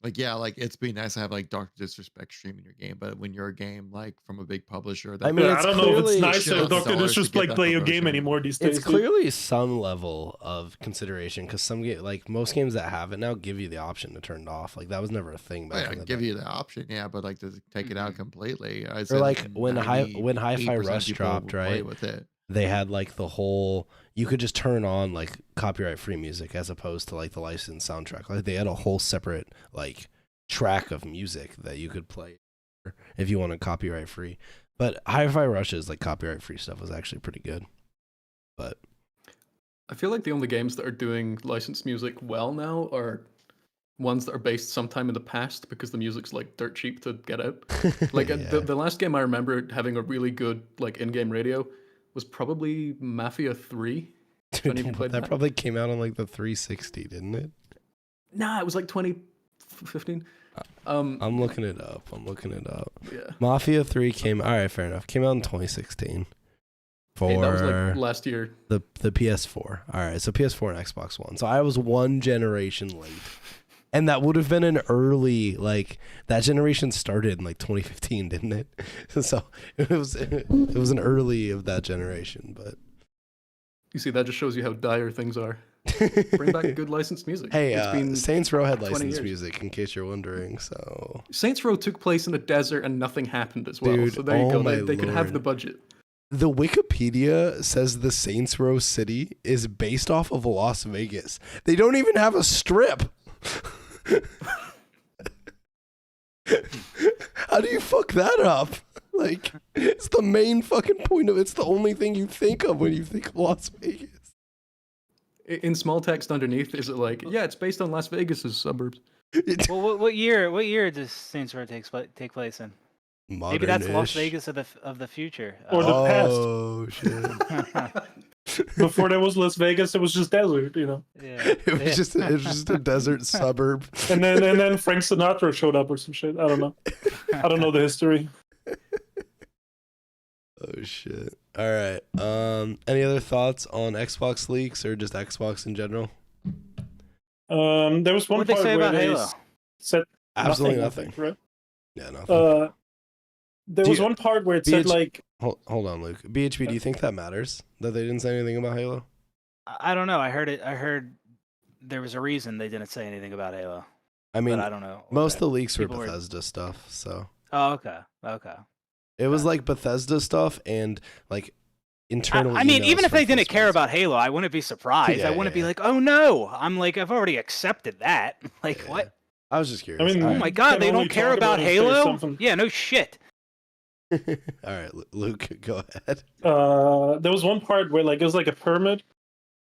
Like, yeah, like it's be nice to have like Dr. Disrespect streaming your game, but when you're a game like from a big publisher, that I mean, Yeah, it's I don't know if it's clearly- nice Shit or on Dr. dollars to get Disrespect that play your game promotion. anymore these days. It's dude. clearly some level of consideration because like most games that have it now give you the option to turn it off. Like that was never a thing back yeah, in the give day. you the option, yeah, but like to take it out completely. I'd Or say like that when Hi-Fi 98% Rush people dropped, would play right? with it. They had like the whole you could just turn on like copyright free music as opposed to like the licensed soundtrack. Like they had a whole separate like track of music that you could play if you wanted copyright free. But Hi-Fi Rush's like copyright free stuff was actually pretty good. But I feel like the only games that are doing licensed music well now are ones that are based sometime in the past because the music's like dirt cheap to get out. Like yeah. the last game I remember having a really good like in-game radio was probably Mafia 3. Dude, even played that that. probably came out on like the 360, didn't it? Nah, it was like 2015. I'm looking it up. Yeah. Mafia 3 came. All right, fair enough. Came out in 2016 for Hey, that was like last year. the PS4. All right, so PS4 and Xbox One. So I was one generation late, and that would have been an early like that generation started in like 2015, didn't it? So it was an early of that generation, but You see, that just shows you how dire things are. Bring back good licensed music. hey, It's been Saints Row had 20 licensed years. music, in case you're wondering. So Saints Row took place in a desert and nothing happened as well. Dude, So there you oh go. my They could have lord. the budget. the Wikipedia says the Saints Row city is based off of Las Vegas. They don't even have a strip. How do you fuck that up? Like, it's the main fucking point of it's the only thing you think of when you think of Las Vegas. In small text underneath, is it like, yeah, it's based on Las Vegas's suburbs? Well, what year does Saints Row take place in? Maybe that's Las Modern-ish. Vegas of the future. Or the past. Oh shit! Before there was Las Vegas, it was just desert, you know. yeah. It was just a desert suburb. And then Frank Sinatra showed up or some shit. I don't know. I don't know the history. Oh shit! All right. Any other thoughts on Xbox leaks or just Xbox in general? There was one What'd they part say where about they Halo? said Absolutely I nothing. think, right? Yeah, nothing. There Do was you- one part where it said BH like Hold on, Luke. BHB, do you think that matters that they didn't say anything about Halo? I don't know. I heard there was a reason they didn't say anything about Halo. I mean, but I don't know. what most of that- the leaks were people were- Bethesda stuff, so Oh, okay. it was like Bethesda stuff and like internal. I mean, emails even if from they didn't Phil care Spencer. about Halo, I wouldn't be surprised. Yeah, I wouldn't be yeah. like, oh no. I'm like, I've already accepted that. Like, Yeah. what? I was just curious. I mean, all Oh right. my god, Can they only don't care talk about about it if there's Halo? something- Yeah, no shit. All right, Luke, go ahead. there was one part where like it was like a permit,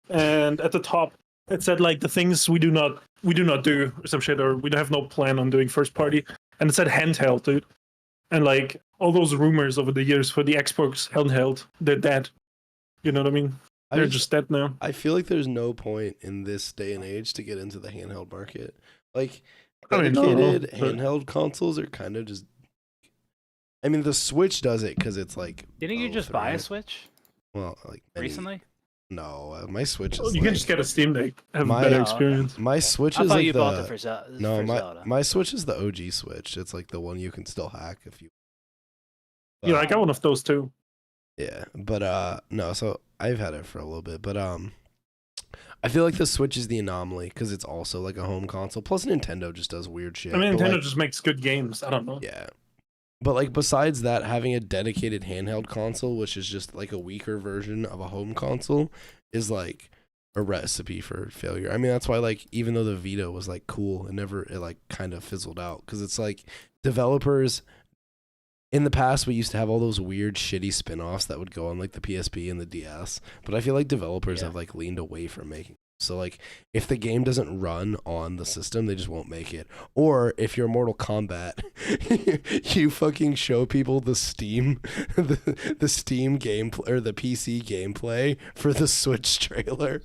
and at the top it said like the things we do not do or some shit, or we have no plan on doing first party, and it said handheld, dude, and like all those rumors over the years for the Xbox handheld, they're dead. You know what I mean? They're just dead now. I feel like there's no point in this day and age to get into the handheld market. Like, I mean, no, dedicated but- handheld consoles are kind of just. I mean, the Switch does it because it's like. Didn't you both, just buy a right? Switch Well, like many- recently? No, my Switch You is. can like- just get a Steam Deck, have My- a better Oh, okay. experience. My Switch I is thought like you the. bought it for No, Zelda. my Switch is the OG Switch. It's like the one you can still hack if you. Yeah, I got one of those too. Yeah, but no, so I've had it for a little bit, but I feel like the Switch is the anomaly because it's also like a home console. Plus, Nintendo just does weird shit. I mean, but, Nintendo like, just makes good games. I don't know. yeah, but like besides that, having a dedicated handheld console, which is just like a weaker version of a home console, is like a recipe for failure. I mean, that's why like even though the Vita was like cool, it like kind of fizzled out because it's like developers. In the past, we used to have all those weird, shitty spin-offs that would go on like the PSP and the DS. But I feel like developers Yeah. have like leaned away from making So like if the game doesn't run on the system, they just won't make it. Or if you're Mortal Kombat, you fucking show people the Steam the Steam gameplay or the PC gameplay for the Switch trailer.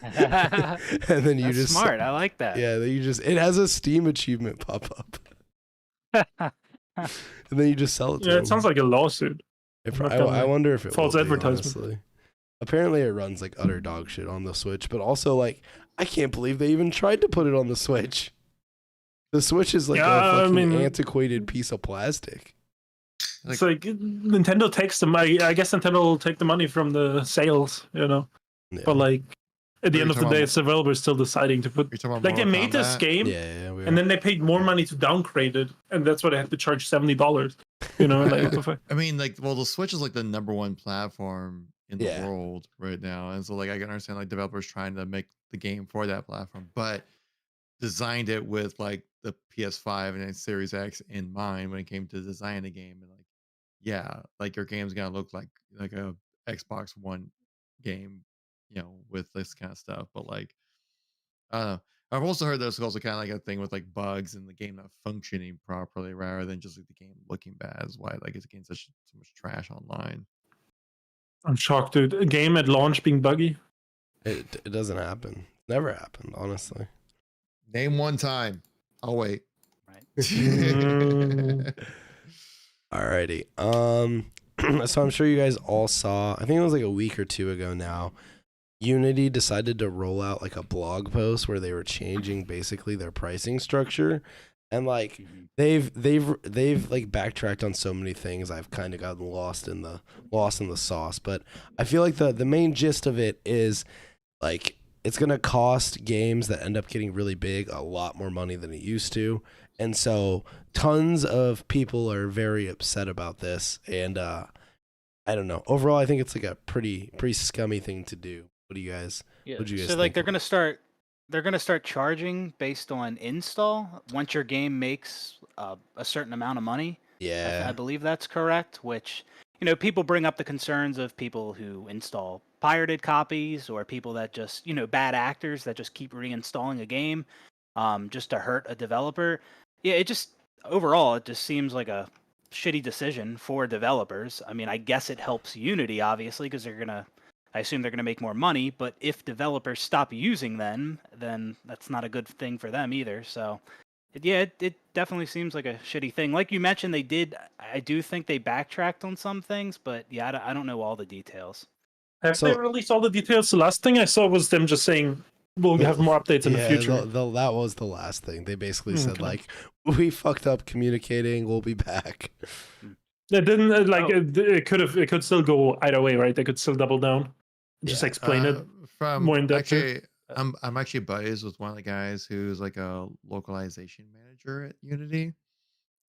And then you That's just smart. I like that. Yeah, then you just it has a Steam achievement pop up. And then you just sell it to Yeah, them. it sounds like a lawsuit. I wonder if it false will be, advertisement. honestly. Apparently it runs like utter dog shit on the Switch, but also like I can't believe they even tried to put it on the Switch. The Switch is like a fucking antiquated piece of plastic. It's like Nintendo takes them. I guess Nintendo will take the money from the sales, you know. Yeah. But like at the Are end you of the talking day, about- it's developers still deciding to put. You're talking about Like they Mortal made this Kombat? game, we and then they paid more money to downgrade it, and that's why they had to charge $70. You know, like what the fuck? I mean, like, well, the Switch is like the number one platform in the Yeah. world right now, and so like I can understand like developers trying to make the game for that platform, but designed it with like the PS5 and then Series X in mind when it came to designing the game, and like, yeah, like your game's gonna look like a Xbox One game, you know, with this kind of stuff, but like, I don't know. I've also heard there's also kind of like a thing with like bugs and the game not functioning properly rather than just like the game looking bad. Is why like it's getting so much trash online. I'm shocked, dude. A game at launch being buggy. It doesn't happen. Never happened, honestly. Name one time. I'll wait. Right. Mm. Alrighty. So I'm sure you guys all saw, I think it was like a week or two ago now, Unity decided to roll out like a blog post where they were changing basically their pricing structure. And like they've like backtracked on so many things. I've kind of gotten lost in the sauce, but I feel like the main gist of it is like it's going to cost games that end up getting really big a lot more money than it used to. And so tons of people are very upset about this. And I don't know. Overall, I think it's like a pretty scummy thing to do. What do you guys Yeah. What'd you guys So like think? they're gonna start charging based on install once your game makes a certain amount of money. Yeah. I believe that's correct. Which, you know, people bring up the concerns of people who install pirated copies or people that just, you know, bad actors that just keep reinstalling a game just to hurt a developer. Yeah, it just overall it just seems like a shitty decision for developers. I mean, I guess it helps Unity obviously because I assume they're going to make more money, but if developers stop using them, then that's not a good thing for them either. So, it definitely seems like a shitty thing. Like you mentioned, I do think they backtracked on some things, but yeah, I don't know all the details. Have So- they released all the details? The last thing I saw was them just saying we'll have more updates in the future. That was the last thing. They basically said Okay. like, we fucked up communicating. We'll be back. It didn't it could still go either way, right? They could still double down, just Yeah. explain it. From more in depth. actually, I'm actually buddies with one of the guys who's like a localization manager at Unity.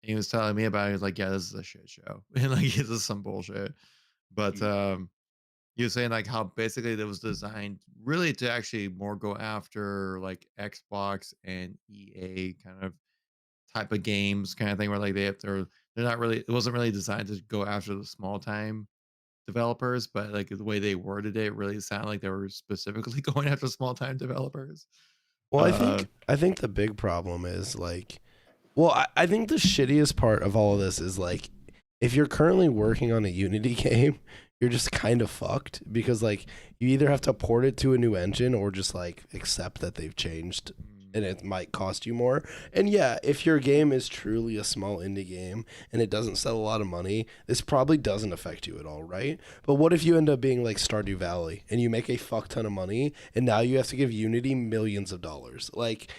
He was telling me about it. He was like, "Yeah, this is a shit show," and like this is some bullshit. But he was saying like how basically it was designed really to actually more go after like Xbox and EA kind of type of games kind of thing where like they're not really, it wasn't really designed to go after the small time developers, but like the way they worded it really sounded like they were specifically going after small time developers. Well, I think the big problem is like, well, I think the shittiest part of all of this is like, if you're currently working on a Unity game, you're just kind of fucked because like you either have to port it to a new engine or just like accept that they've changed and it might cost you more. And yeah, if your game is truly a small indie game and it doesn't sell a lot of money, this probably doesn't affect you at all, right? But what if you end up being like Stardew Valley and you make a fuck ton of money and now you have to give Unity millions of dollars? Like,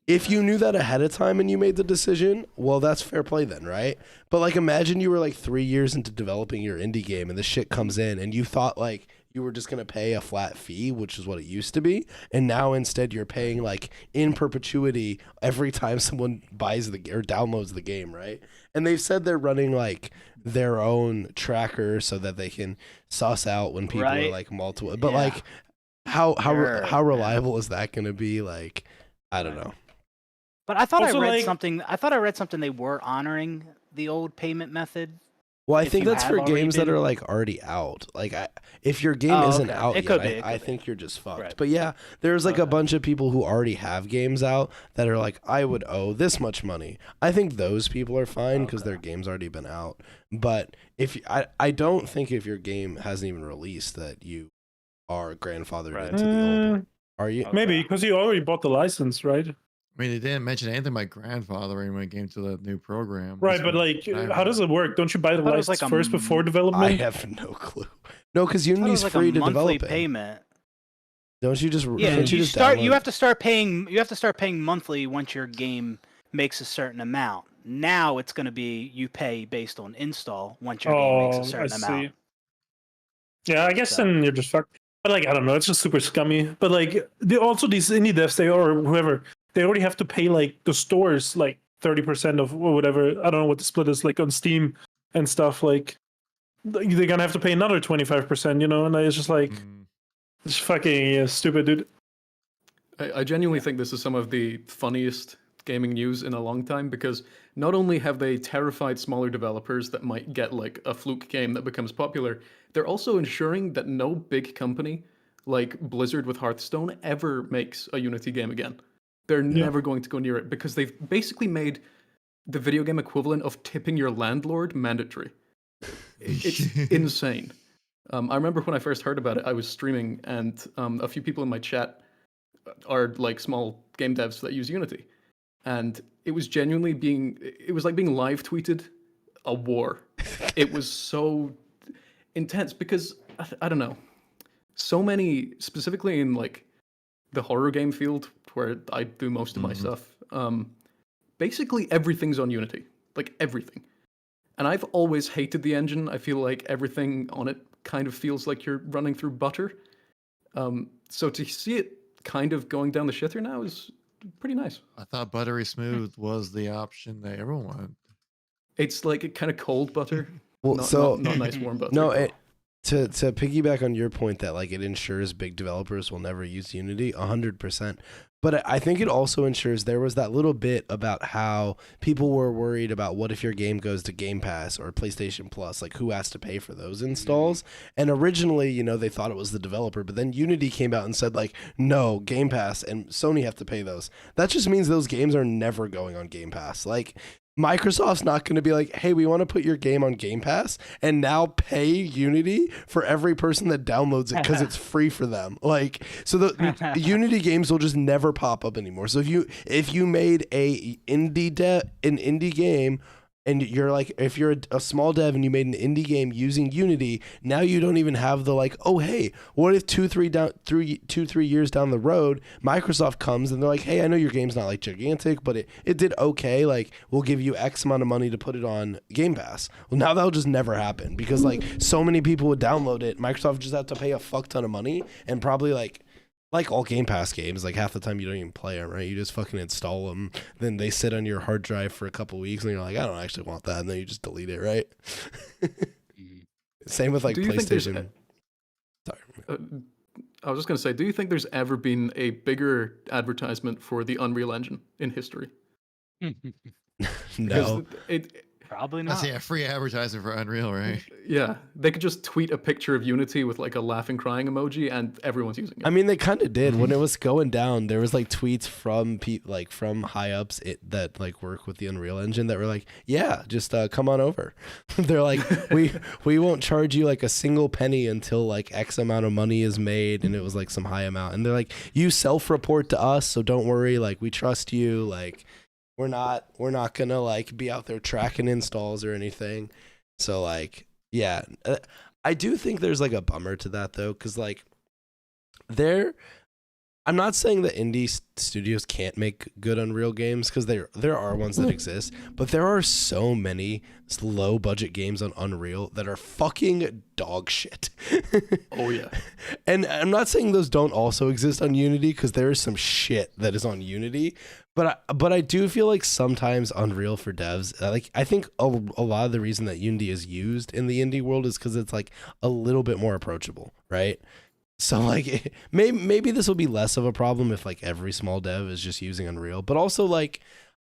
if you knew that ahead of time and you made the decision, well, that's fair play then, right? But like, imagine you were like 3 years into developing your indie game and this shit comes in and you thought like you were just going to pay a flat fee, which is what it used to be. And now instead you're paying like in perpetuity every time someone buys the or downloads the game, right? And they've said they're running like their own tracker so that they can suss out when people are like multiple. But like, how reliable is that going to be? Like, I don't know. But I thought Also, I read like- something. I thought I read something. They were honoring the old payment method Well, I if think you that's have for already games that been- are like already out. Like, if your game Oh, isn't okay. out It yet, could be, it I could think be. you're just fucked. Right. But yeah, there's like a Okay. bunch of people who already have games out that are like, I would owe this much money. I think those people are fine because Okay. their game's already been out. But I don't think if your game hasn't even released that you are grandfathered Right. into the old one. Are you? Okay. Maybe because you already bought the license, right? I mean, they didn't mention anything about grandfathering when it came to the new program. Right, That's but what like, I how does heard. it work? Don't you buy the thought it was license like first before I development? have no clue. No, because I thought it Unity's was like free a to monthly develop it. payment. Don't you just? Yeah, can't you just start. You download- have to start paying. You have to start paying monthly once your game makes a certain amount. Now it's going to be you pay based on install once your game makes a Oh, I certain amount. see. Yeah, I guess So- then you're just fucked. But like, I don't know, it's just super scummy. But like, also these indie devs, they or whoever, they already have to pay like the stores like 30% of or whatever. I don't know what the split is like on Steam and stuff. Like, they're gonna have to pay another 25%, you know? And it's just like, Mm. it's fucking stupid, dude. I genuinely think this is some of the funniest gaming news in a long time because not only have they terrified smaller developers that might get like a fluke game that becomes popular, they're also ensuring that no big company like Blizzard with Hearthstone ever makes a Unity game again. They're never going to go near it because they've basically made the video game equivalent of tipping your landlord mandatory. It's insane. I remember when I first heard about it, I was streaming and a few people in my chat are like small game devs that use Unity. And it was genuinely it was like being live tweeted a war. It was so intense because, I don't know, so many, specifically in like the horror game field where I do most of my stuff, basically everything's on Unity, like everything. And I've always hated the engine. I feel like everything on it kind of feels like you're running through butter. So to see it kind of going down the shitter now is pretty nice. I thought buttery smooth was the option that everyone wanted. It's like a kind of cold butter. Well, not nice warm butter. No, to piggyback on your point that like it ensures big developers will never use Unity 100%. But I think it also ensures there was that little bit about how people were worried about what if your game goes to Game Pass or PlayStation Plus, like who has to pay for those installs. And originally, you know, they thought it was the developer, but then Unity came out and said like, no, Game Pass and Sony have to pay those. That just means those games are never going on Game Pass. Like, Microsoft's not going to be like, hey, we want to put your game on Game Pass and now pay Unity for every person that downloads it because it's free for them. Like, so the Unity games will just never pop up anymore. So if you made an indie game and you're like, if you're a small dev and you made an indie game using Unity, now you don't even have the like, oh, hey, what if 2-3 years down the road, Microsoft comes and they're like, hey, I know your game's not like gigantic, but it did okay. Like, we'll give you X amount of money to put it on Game Pass. Well, now that'll just never happen because like so many people would download it. Microsoft just have to pay a fuck ton of money and probably like all Game Pass games, like half the time you don't even play them, right? You just fucking install them. Then they sit on your hard drive for a couple weeks and you're like, I don't actually want that. And then you just delete it, right? Same with like Do you think there's PlayStation. Sorry. I was just going to say, do you think there's ever been a bigger advertisement for the Unreal Engine in history? No. Probably That's not. a free advertising for Unreal, right? Yeah, they could just tweet a picture of Unity with like a laughing crying emoji and everyone's using it. I mean, they kind of did when it was going down. There was like tweets from from high ups that like work with the Unreal Engine that were like, "Yeah, just come on over." They're like, "We won't charge you like a single penny until like X amount of money is made," and it was like some high amount. And they're like, "You self-report to us, so don't worry. Like, we trust you. Like, we're not gonna like be out there tracking installs or anything." So like, yeah, I do think there's like a bummer to that though, because like I'm not saying that indie studios can't make good Unreal games, because there are ones that exist, but there are so many low budget games on Unreal that are fucking dog shit. Oh yeah. And I'm not saying those don't also exist on Unity, because there is some shit that is on Unity, but I do feel like sometimes Unreal for devs, like I think a lot of the reason that Unity is used in the indie world is because it's like a little bit more approachable, right? So like maybe this will be less of a problem if like every small dev is just using Unreal, but also like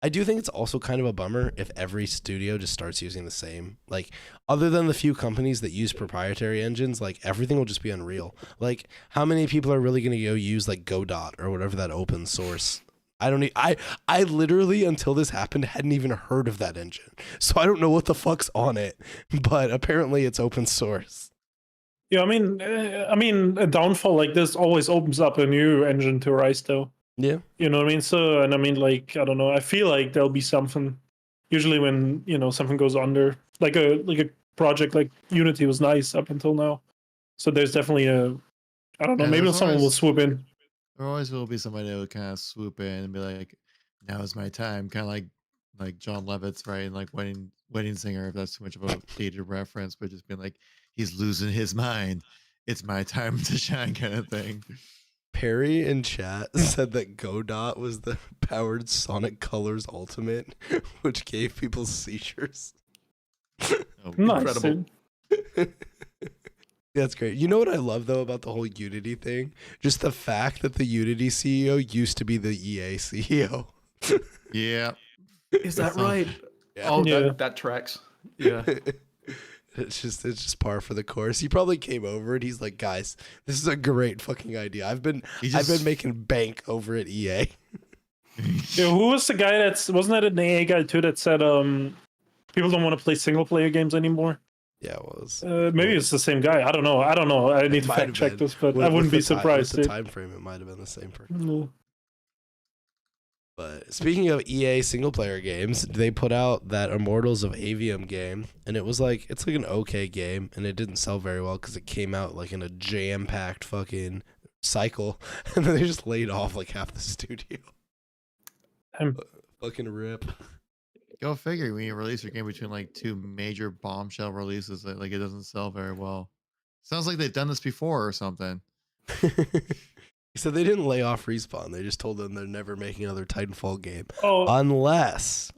I do think it's also kind of a bummer if every studio just starts using the same. Like, other than the few companies that use proprietary engines, like, everything will just be Unreal. Like, how many people are really going to go use, like, Godot or whatever that open source? I literally, until this happened, hadn't even heard of that engine. So I don't know what the fuck's on it, but apparently it's open source. Yeah, I mean, a downfall like this always opens up a new engine to rise, though. Yeah. You know what I mean? So, and I mean, like, I don't know. I feel like there'll be something. Usually, when something goes under, like a project like Unity was nice up until now. So there's definitely I don't know. Yeah, Maybe there's someone will always- swoop in. There always will be somebody that will kind of swoop in and be like, "Now is my time," kind of like John Lovitz, right? And like Wedding Singer, if that's too much of a dated reference, but just being like, he's losing his mind. It's my time to shine, kind of thing. Perry in chat said that Godot was the powered Sonic Colors Ultimate, which gave people seizures. Oh, Nice. Incredible. Dude. That's great. You know what I love, though, about the whole Unity thing? Just the fact that the Unity CEO used to be the EA CEO. yeah. Is that right? Yeah. Oh, Yeah. that tracks. Yeah. It's just par for the course. He probably came over and he's like, guys, this is a great fucking idea. I've been making bank over at EA. Yeah, who was the guy wasn't that an AA guy too that said people don't want to play single player games anymore? Yeah, it was. Maybe it's the same guy. I don't know. I need to might fact have check been. this, but With- I with wouldn't the be surprised. With the Dude. time frame, it might have been the same person. No. But speaking of EA single player games, they put out that Immortals of Avium game, and it's like an okay game, and it didn't sell very well because it came out like in a jam packed fucking cycle, and then they just laid off like half the studio. Fucking rip. Go figure. When you release your game between like two major bombshell releases, like it doesn't sell very well. Sounds like they've done this before or something. So they didn't lay off Respawn. They just told them they're never making another Titanfall game. Oh, Unless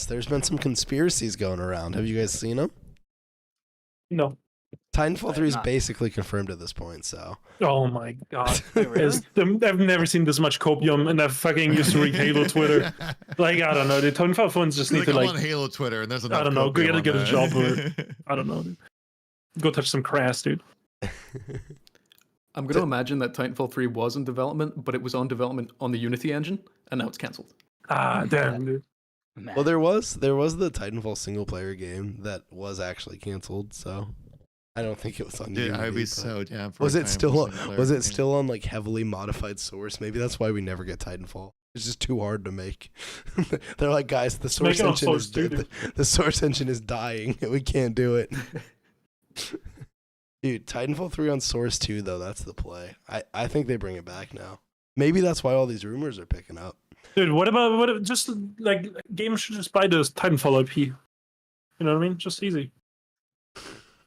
there's been some conspiracies going around. Have you guys seen them? no. Titanfall 3 is not. basically confirmed at this point, so. Oh my god. Wait, really? I've never seen this much copium, and I've fucking used to read Halo Twitter. Like, I don't know. The Titanfall phones just need Like, to I'm like, on Halo Twitter, and there's enough. I don't know. copium Get on a that. job or I don't know. Dude. Go touch some grass, dude. I'm going to imagine that Titanfall 3 was in development, but it was on development on the Unity engine, and now it's cancelled. Ah, damn, dude. Man. Well, there was the Titanfall single player game that was actually canceled, so I don't think it was on Dude, Unity. I would be but- so down for. Was a it still Titanfall was single-player it game. still on like heavily modified source? Maybe that's why we never get Titanfall. It's just too hard to make. They're like, guys, the source Make it on engine Source is too, dead. The source engine is dying. We can't do it. Dude, Titanfall 3 on Source 2 though, that's the play. I think they bring it back now. Maybe that's why all these rumors are picking up. Dude, what just like games should just buy the Titanfall IP. You know what I mean? Just easy.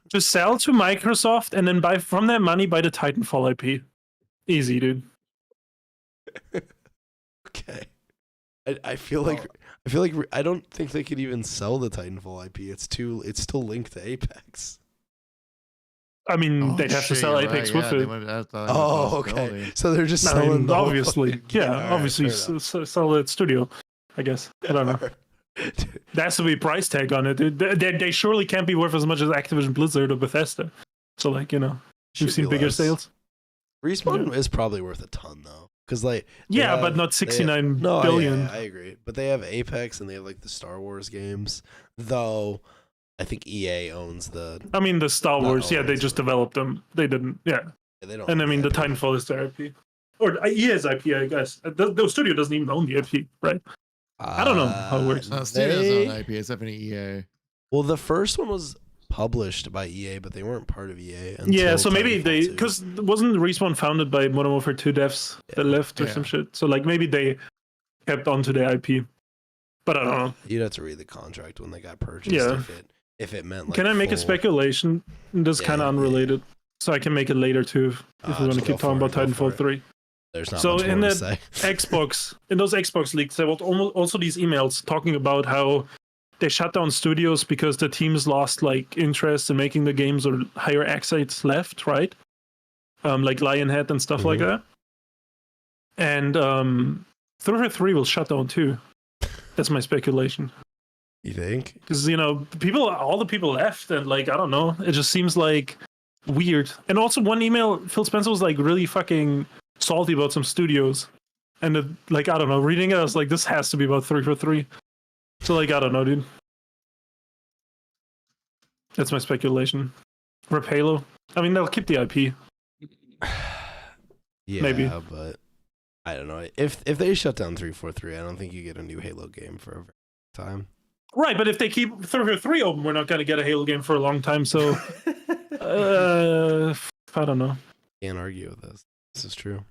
Just sell to Microsoft and then buy from that money buy the Titanfall IP. Easy, dude. Okay. I feel like I don't think they could even sell the Titanfall IP. It's still linked to Apex. I mean, Oh, they'd have to shit, sell you're Apex right, with yeah, they it. might have to have a Oh, okay. possibility. So they're just I selling mean, the whole obviously, fucking- yeah, Alright, obviously fair enough. sell it studio. I guess I don't know. There has to be a price tag on it. Dude. They surely can't be worth as much as Activision Blizzard or Bethesda. So like Should you've seen be bigger less. sales. Respawn is probably worth a ton though, because like Yeah, they but have- not they have- 69 no, billion. I agree, but they have Apex and they have like the Star Wars games. Though I think EA owns the. I mean, the Star Not Wars, yeah, they always, just but- developed them. They didn't, yeah. They don't. And I own mean, the IP. Titanfall is their IP. Or EA's IP, I guess. The studio doesn't even own the IP, right? I don't know how it works. No, Studio's They- own IP. It's definitely EA. Well, the first one was published by EA, but they weren't part of EA. Yeah, until so maybe Titanfall they, 2. because wasn't Respawn founded by Modern Warfare 2 devs that left or Yeah. some shit? So like maybe they kept onto their IP. But I don't know. You'd have to read the contract when they got purchased. Yeah. If it meant like. Can I make a full- speculation? This Yeah, kind of yeah. unrelated. So I can make it later too, if we want just to keep go talking for about it, go for Titanfall it. 3. There's not So much in more to that say. Xbox, in those Xbox leaks, there were also these emails talking about how they shut down studios because the teams lost like interest in making the games or higher exits left, right? Like Lionhead and stuff like that. And 3 will shut down too. That's my speculation. You think? Because all the people left, and like I don't know, it just seems like weird. And also, one email, Phil Spencer was like really fucking salty about some studios, and I don't know, reading it, I was like, this has to be about 343. So like I don't know, dude. That's my speculation. Rip Halo. I mean, they'll keep the IP. Yeah, Maybe. But I don't know. If they shut down 343, I don't think you get a new Halo game for a very long time. Right, but if they keep 343 open, we're not going to get a Halo game for a long time. So, I don't know. Can't argue with this. This is true.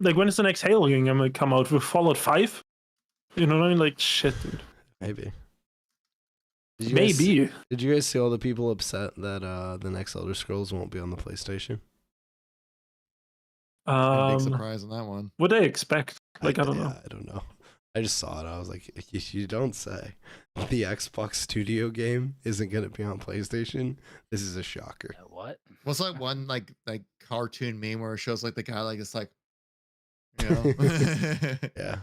Like, when is the next Halo game going to come out? With Fallout 5? You know what I mean? Like, shit, dude. Maybe. Maybe. Did you guys see all the people upset that the next Elder Scrolls won't be on the PlayStation? Big surprise on that one. What they expect? Like, I don't know. I don't know. I just saw it. I was like, you don't say. The Xbox Studio game isn't going to be on PlayStation. This is a shocker. What? What's like one like cartoon meme where it shows like the guy like it's like, you know, Yeah.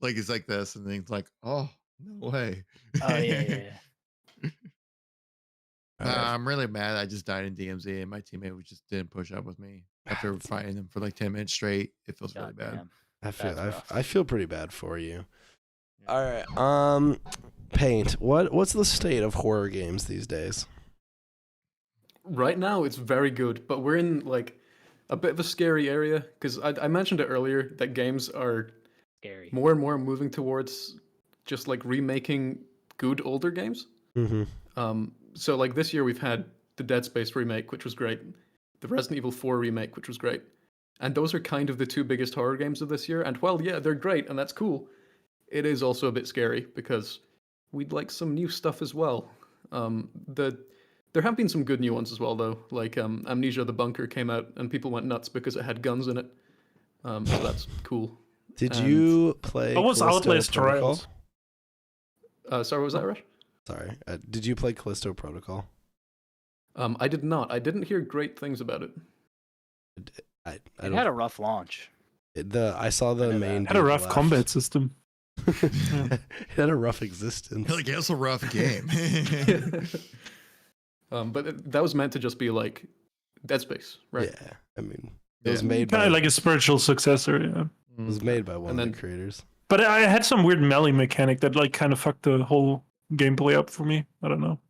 like he's like this, and then he's like, oh no way. Oh yeah. All right. I'm really mad. I just died in DMZ, and my teammate just didn't push up with me after fighting them for like 10 minutes straight. It feels really bad. Goddamn. I feel pretty bad for you. All right. Paint. What's the state of horror games these days? Right now, it's very good, but we're in like a bit of a scary area because I mentioned it earlier that games are Scary. more and more moving towards just like remaking good older games. Mm-hmm. So like this year we've had the Dead Space remake, which was great, the Resident Evil 4 remake, which was great, and those are kind of the two biggest horror games of this year. And while yeah, they're great and that's cool, it is also a bit scary because we'd like some new stuff as well. There have been some good new ones as well though, like Amnesia: The Bunker came out and people went nuts because it had guns in it. So that's cool. Did you play? What was Callisto Outlast Protocol? Trials? Sorry, what was that, Rush? Sorry. Did you play Callisto Protocol? I did not. I didn't hear great things about it. I It had a rough launch. I saw the main. Had a dude rough left. combat system. It had a rough existence. Like it's a rough game. But that was meant to just be like Dead Space, right? Yeah, I mean, it was made Kind by of like a spiritual successor, yeah. it was made by one And of then- the creators. But I had some weird melee mechanic that like kind of fucked the whole gameplay up for me. I don't know.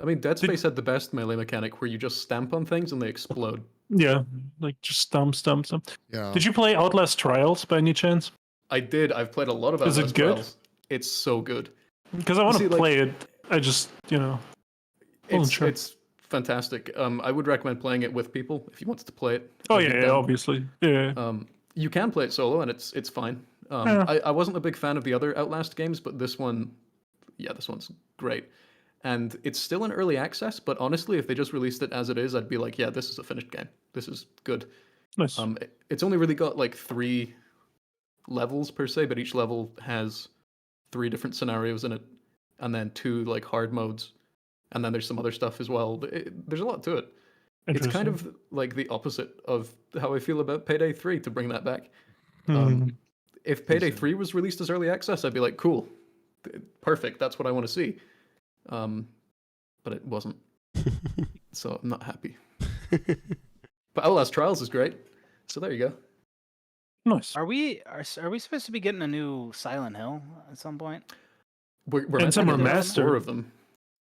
I mean, Dead Space had the best melee mechanic where you just stamp on things and they explode. Yeah, like just stomp. Yeah. Did you play Outlast Trials by any chance? I did. I've played a lot of Is it Outlast good? Trials. It's so good. Because I want See, to like- play it. I just, Wasn't sure. It's fantastic. I would recommend playing it with people if you wanted to play it. Oh I'd yeah, be yeah, down. obviously. Yeah. You can play it solo and it's fine. Yeah. I wasn't a big fan of the other Outlast games, but this one's great. And it's still in early access, but honestly, if they just released it as it is, I'd be like, yeah, this is a finished game. This is good. Nice. It's only really got like 3 levels per se, but each level has 3 different scenarios in it, and then 2 like hard modes, and then there's some other stuff as well. But there's a lot to it. It's kind Interesting. of like the opposite of how I feel about Payday 3, to bring that back. Hmm. If Payday 3 was released as early access, I'd be like, cool, perfect, that's what I want to see. But it wasn't, so I'm not happy. But Outlast Trials is great, so there you go. Nice. Are we supposed to be getting a new Silent Hill at some point? We're And meant to some get remastered. 4 of them.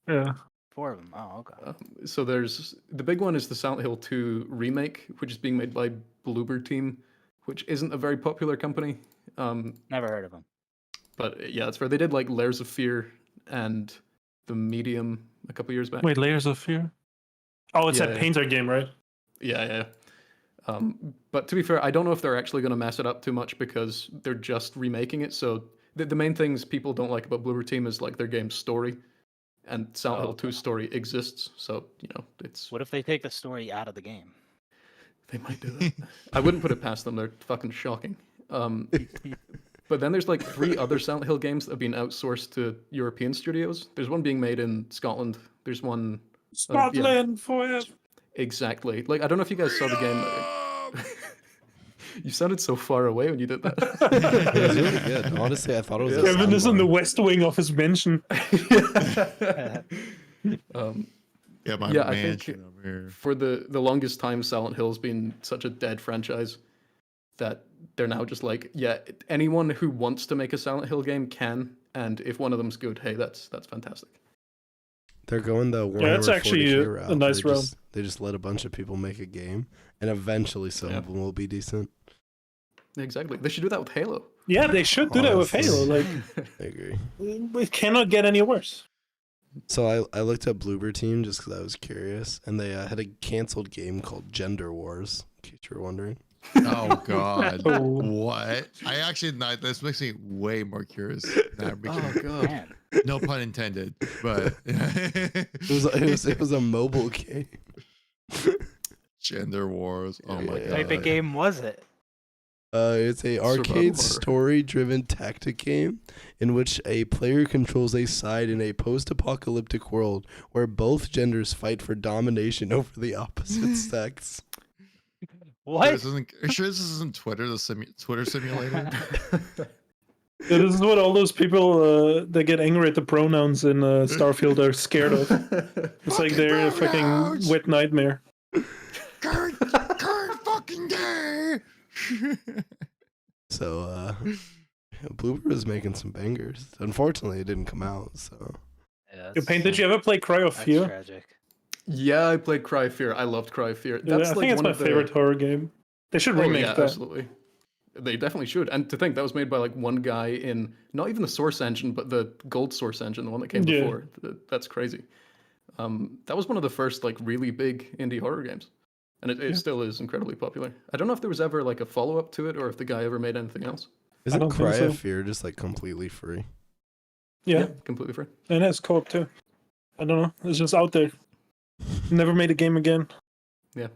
Yeah. 4 of them. Oh, okay. So there's the big one is the Silent Hill 2 remake, which is being made by Bloober Team, which isn't a very popular company. Never heard of them. But yeah, that's where they did like Layers of Fear and The Medium a couple years back. Wait, Layers of Fear? Oh, it's Yeah, that yeah. Painter game, right? Yeah. But to be fair, I don't know if they're actually going to mess it up too much because they're just remaking it. So the main things people don't like about Bloober Team is like their game's story, and Silent Hill 2's story exists. So it's What if they take the story out of the game? they might do that. I wouldn't put it past them. They're fucking shocking. But then there's like 3 other Silent Hill games that have been outsourced to European studios. There's one being made in Scotland. There's one Scotland forever. exactly. Like I don't know if you guys saw the game. You sounded so far away when you did It was really that. good. Honestly, I thought it was. a Kevin is in the soundbar. west wing of his mansion. Yeah, my Yeah, I mansion think over here. for the longest time, Silent Hill's been such a dead franchise that they're now just like, yeah, anyone who wants to make a Silent Hill game can, and if one of them's good, hey, that's fantastic. They're going the Warhammer Yeah, it's actually 40K a route. nice They just let a bunch of people make a game, and eventually some Yeah. of them will be decent. Exactly. They should do that with Halo. Yeah, they should do that with Honestly. Halo. Like, I agree. it cannot get any worse. So I looked up Bloober Team just because I was curious, and they had a canceled game called Gender Wars. In case you were wondering. Oh God. Oh. What? I actually not. This makes me way more curious. Now because, God. Man. no pun intended. But It was a mobile game. Gender wars. Oh my Yeah. God. What type of game was it? It's a arcade horror. story-driven tactic game in which a player controls a side in a post-apocalyptic world where both genders fight for domination over the opposite sex. What? Are you sure this isn't Twitter, the Twitter simulator? Yeah, this is what all those people that get angry at the pronouns in Starfield are scared of. It's like they're a fucking pronouns! wet nightmare. Kurt fucking gay. So, Bloober is making some bangers. Unfortunately, it didn't come out. So, Yeah, Yo, Payne, did you ever play Cry of that's Fear? tragic. Yeah, I played Cry of Fear. I loved Cry of Fear. Yeah, That's I like think it's one my of the... favorite horror game. They should Oh, remake yeah, that. absolutely. They definitely should. And to think that was made by like one guy in not even the Source engine, but the Gold Source engine, the one that came Yeah. before. That's crazy. That was one of the first like really big indie horror games, and it still is incredibly popular. I don't know if there was ever like a follow up to it, or if the guy ever made anything else. isn't don't think Cry so. of Fear just like completely free? Yeah, Completely free. and it's co-op too. I don't know. It's just out there. Never made a game again. Yeah,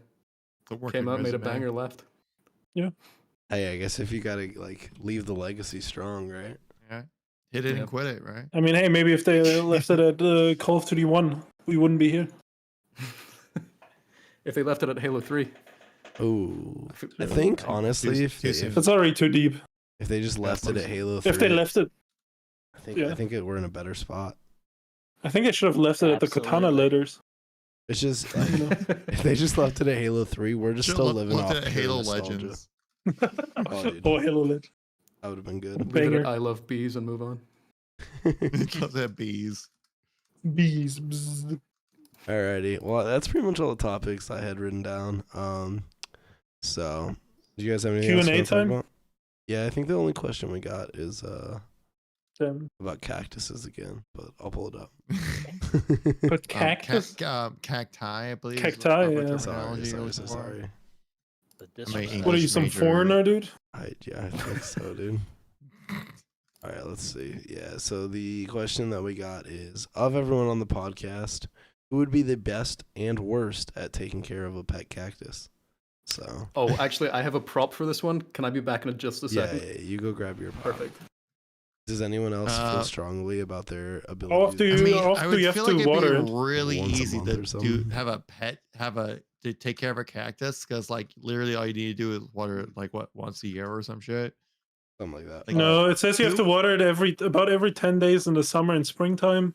The working came out, made a resume. banger, left. Hey, I guess if you gotta like leave the legacy strong, right? Yeah. Hit it Yeah. and quit it, right? I mean, hey, maybe if they left it at Call of Duty 1, we wouldn't be here. If they left it at Halo 3, Ooh, I Yeah. think honestly, Too soon. That's already too deep. if they just left it at Halo 3, If they left it, I yeah. think we're in a better spot. I think they should have left it at the Katana Absolutely. letters. It's just like, if they just left it at Halo 3, we're just Should've still living looked off at pure Halo nostalgia. Legends. Oh, dude. Oh, Halo Legends. That would have been good. leave it Banger. at I love bees and move on. Look at bees. Bees. Bzz. Alrighty. Well, that's pretty much all the topics I had written down. So, do you guys have anything else you Q&A wanna talk time? about? Yeah, I think the only question we got is about cactuses again, but I'll pull it up. But cactus? Cacti, I believe. is Cacti, what yeah. terminology you're looking for. sorry. The I mean, disrespect. What are you, English some major. foreigner, dude? I think so, dude. All right, let's see. Yeah, so the question that we got is, of everyone on the podcast, who would be the best and worst at taking care of a pet cactus? So, Oh, actually, I have a prop for this one. Can I be back in just a yeah, second? you go grab your prop. Perfect. Does anyone else feel Uh, strongly about their How ability? often I you, mean, how I often would do you have feel to like it'd water it? be really Once a easy month or to something. have a pet, to take care of a cactus, because like literally all you need to do is water it like what, once a year or some shit. Something like that. Like, No, it says you have to water it about every 10 days in the summer and springtime,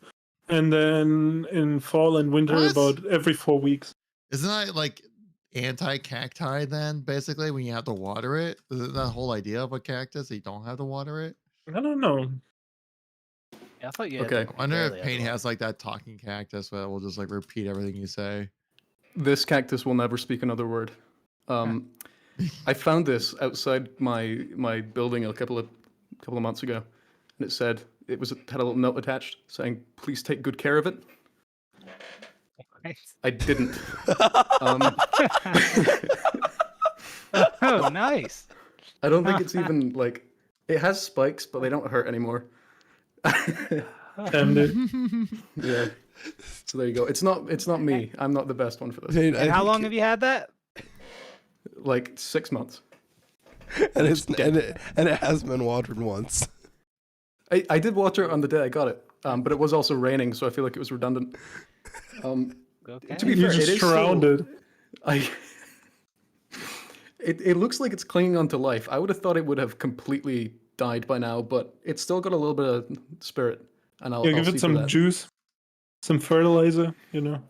and then in fall and winter What? about every 4 weeks. Isn't that like anti-cacti then, basically, when you have to water it? Isn't that the whole idea of a cactus that you don't have to water it? I don't know. Yeah, I thought you had Okay. to I wonder barely if have Payne to has like that talking cactus where it will just like repeat everything you say. This cactus will never speak another word. I found this outside my building a couple of months ago, and it said had a little note attached saying, "Please take good care of it." water. I didn't. Oh, nice. I don't think it's even like it has spikes, but they don't hurt anymore. Damn, dude. Yeah. So there you go. It's not me. I'm not the best one for this. Dude, And how long have you had that? Like 6 months. And it has been watered once. I did water it on the day I got it, but it was also raining, so I feel like it was redundant. Okay. To be You're fair, just it is still- surrounded. It looks like it's clinging on to life. I would have thought it would have completely died by now, but it's still got a little bit of spirit. And I'll give see it for some that. juice, some fertilizer, you know,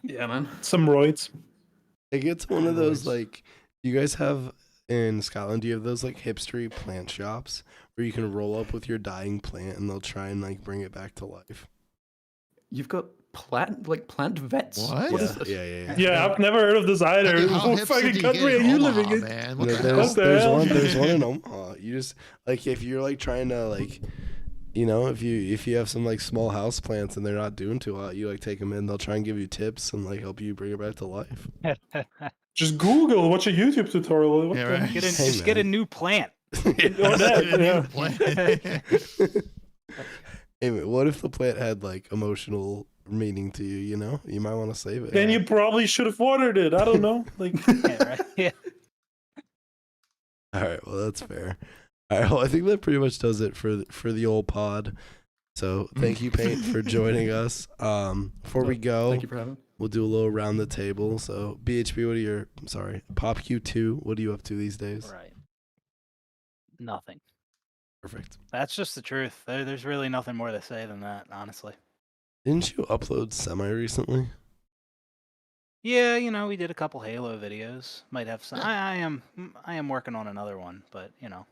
Yeah, man. some roids. It gets one of those like you guys have in Scotland. Do you have those like hipstery plant shops where you can roll up with your dying plant and they'll try and like bring it back to life? You've got plant vets. What? What is this? Yeah. Yeah, I've never heard of this either. Dude, how What hipster do fucking you country get are in you Omaha, living in? man? You What know, the hell? there's one in Omaha. You just like if you're like trying to like, you know, if you have some like small house plants and they're not doing too hot, you like take them in. They'll try and give you tips and like help you bring it back to life. Just Google, watch a YouTube tutorial. What Yeah, the- right. Just get a new plant. Or that, yeah. Hey, man, what if the plant had like emotional meaning to you? You know, you might want to save it. Then you probably should have watered it. I don't know. Like, Yeah, right? Yeah. All right, well that's fair. All right, well I think that pretty much does it for the old pod. So thank you, Paint, for joining us. Before we go, Thank you for having me. we'll do a little round the table. So BHB, Pop Q2, what are you up to these days? Right. Nothing. Perfect. That's just the truth. There's really nothing more to say than that, honestly. Didn't you upload semi recently? Yeah, you know, we did a couple Halo videos. Might have some. I am working on another one, but you know.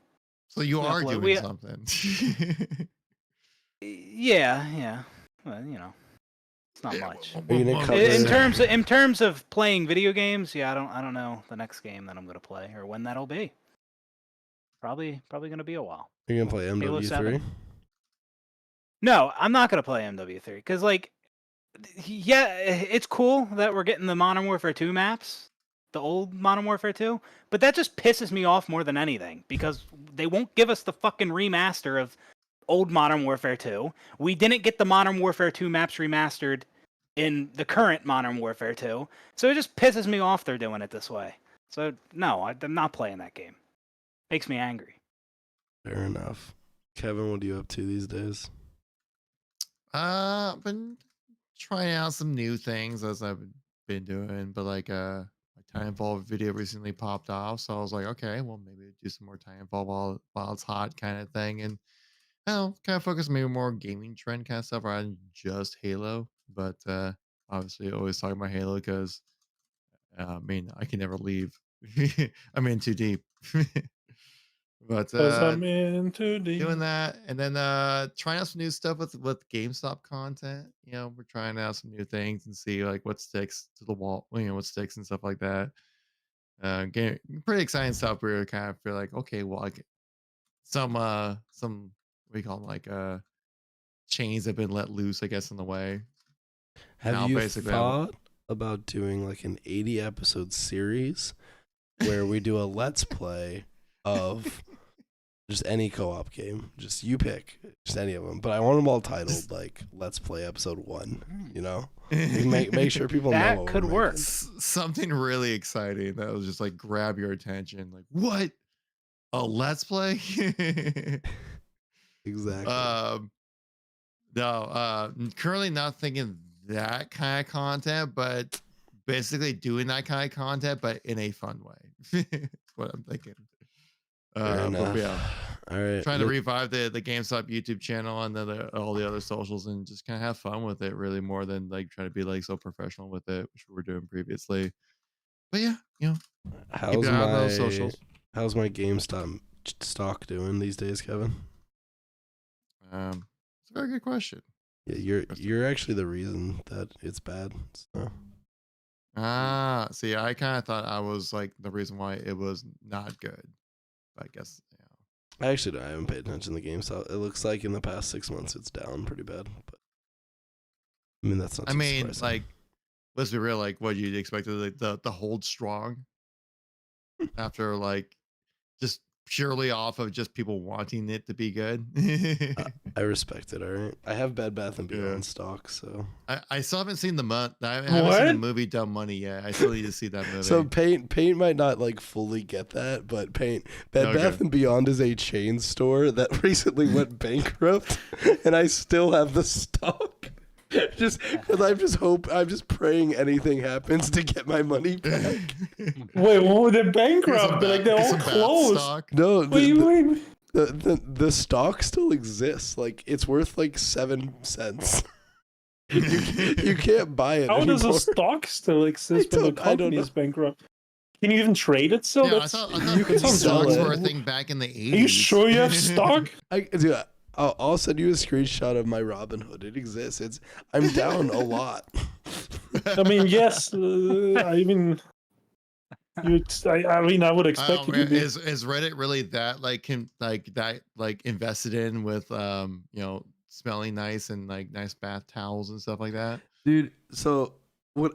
So you Yeah, are well, doing we- something. Yeah. Well, you know, it's not much. Are you gonna cover- In terms of playing video games, yeah, I don't know the next game that I'm gonna play or when that'll be. Probably gonna be a while. Are you gonna play Halo MW3? 7. No, I'm not gonna play MW3 because like, yeah, it's cool that we're getting the Modern Warfare 2 maps, the old Modern Warfare 2, but that just pisses me off more than anything because they won't give us the fucking remaster of old Modern Warfare 2. We didn't get the Modern Warfare 2 maps remastered in the current Modern Warfare 2, so it just pisses me off they're doing it this way. So no, I'm not playing that game. Makes me angry. Fair enough. Kevin, what are you up to these days? Been trying out some new things as I've been doing, but like my Timefall video recently popped off, so I was like, okay, well maybe do some more Timefall while it's hot kind of thing, and I don't know, kind of focus maybe more gaming trend kind of stuff rather than just Halo. But obviously, always talking about Halo because I mean I can never leave. I'm in too deep. But 'cause I'm in too deep. doing that, and then trying out some new stuff with GameStop content. You know, we're trying out some new things and see like what sticks to the wall, you know, what sticks and stuff like that. Pretty exciting stuff. Where you kind of feel like, okay, well, like some what do you call them, like chains have been let loose, I guess, in the way. Have Now, you basically, thought about doing like an 80 episode series where we do a let's play of just any co-op game? Just you pick, just any of them. But I want them all titled like "Let's Play Episode 1." You know, make sure people know That what could we're work. making. Something really exciting that was just like grab your attention. Like, what? A let's play? Exactly. No, currently not thinking that kind of content, but basically doing that kind of content, but in a fun way. That's what I'm thinking. Fair But enough. yeah, All right. trying to revive the GameStop YouTube channel and then all the other socials and just kind of have fun with it, really, more than like try to be like so professional with it, which we were doing previously. But yeah, you know, keep How's an eye on my those socials. how's my GameStop stock doing these days, Kevin? It's a very good question. Yeah, you're actually the reason that it's bad. So. See, I kind of thought I was like the reason why it was not good. But I guess, yeah. I haven't paid attention to the GameStop. It looks like in the past 6 months it's down pretty bad. But I mean that's not. I too mean, surprising. like, let's be real. Like, what you'd expect the hold strong after like just purely off of just people wanting it to be good. I respect it. All right, I have Bed Bath and Beyond Yeah. stock, so. I still haven't seen I haven't seen the What? movie Dumb Money yet. I still need to see that movie. So Paint might not like fully get that, but Bed Okay. Bath and Beyond is a chain store that recently went bankrupt, and I still have the stock. Just because I'm just praying anything happens to get my money back. Wait, what? They're Get some bankrupt. They're like they're all some bath closed. stock. No, Wait. the stock still exists. Like it's worth like 7 cents. You can't buy it How does anymore. a stock still exist when the I don't company know. is bankrupt? Can you even trade it still? Yeah, I thought you can these sell stocks it. were a thing back in the 80s. Are you sure you have stock? Dude, I'll send you a screenshot of my Robinhood. It exists. I'm down a lot. I mean, yes. I mean, I would expect you to be. Is Reddit really that invested in with smelling nice and like nice bath towels and stuff like that? Dude, so what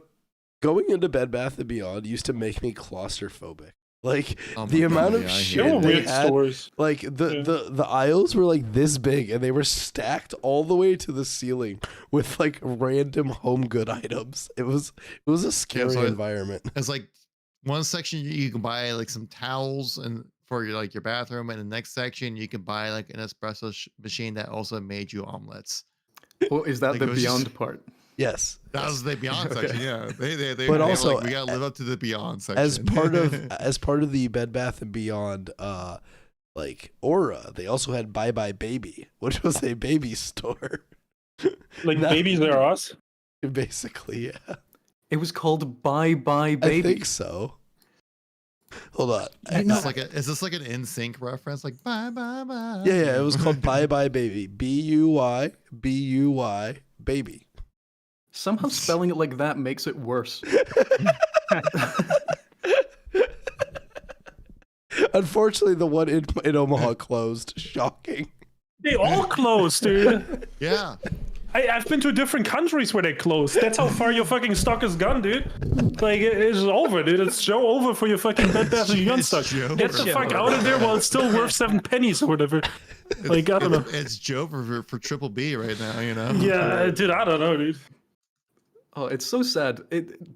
going into Bed Bath & Beyond used to make me claustrophobic. Like Oh my the amount God, of yeah, I hear shit There were that. they weird had, stores. like the aisles were like this big and they were stacked all the way to the ceiling with like random home good items. It was a scary so environment. It's like one section you can buy like some towels and for your your bathroom, and the next section you can buy like an espresso machine that also made you omelets. Or is that Like, the it was Beyond just- part? Yes. That was the Beyond Okay. section, yeah. They But were also, like, we gotta live up to the Beyond section. As part of the Bed Bath & Beyond like aura, they also had Bye Bye Baby, which was a baby store. Like That- babies are us. Basically, yeah. It was called Bye Bye Baby. I think so. Hold on. Is this like an NSYNC reference? Like bye bye bye. Yeah, it was called Bye Bye Baby. BUY Baby. Somehow spelling it like that makes it worse. Unfortunately, the one in Omaha closed. Shocking. They all closed, dude. Yeah. I've been to different countries where they closed. That's how far your fucking stock is gone, dude. Like it's over, dude. It's Joe over for your fucking Bed Bath & Beyond It's stock. Joe Get the over. fuck out of there while it's still worth 7 pennies or whatever. Like I don't know. It's Joe for Triple B right now, you know? Yeah, dude. I don't know, dude. Oh, it's so sad.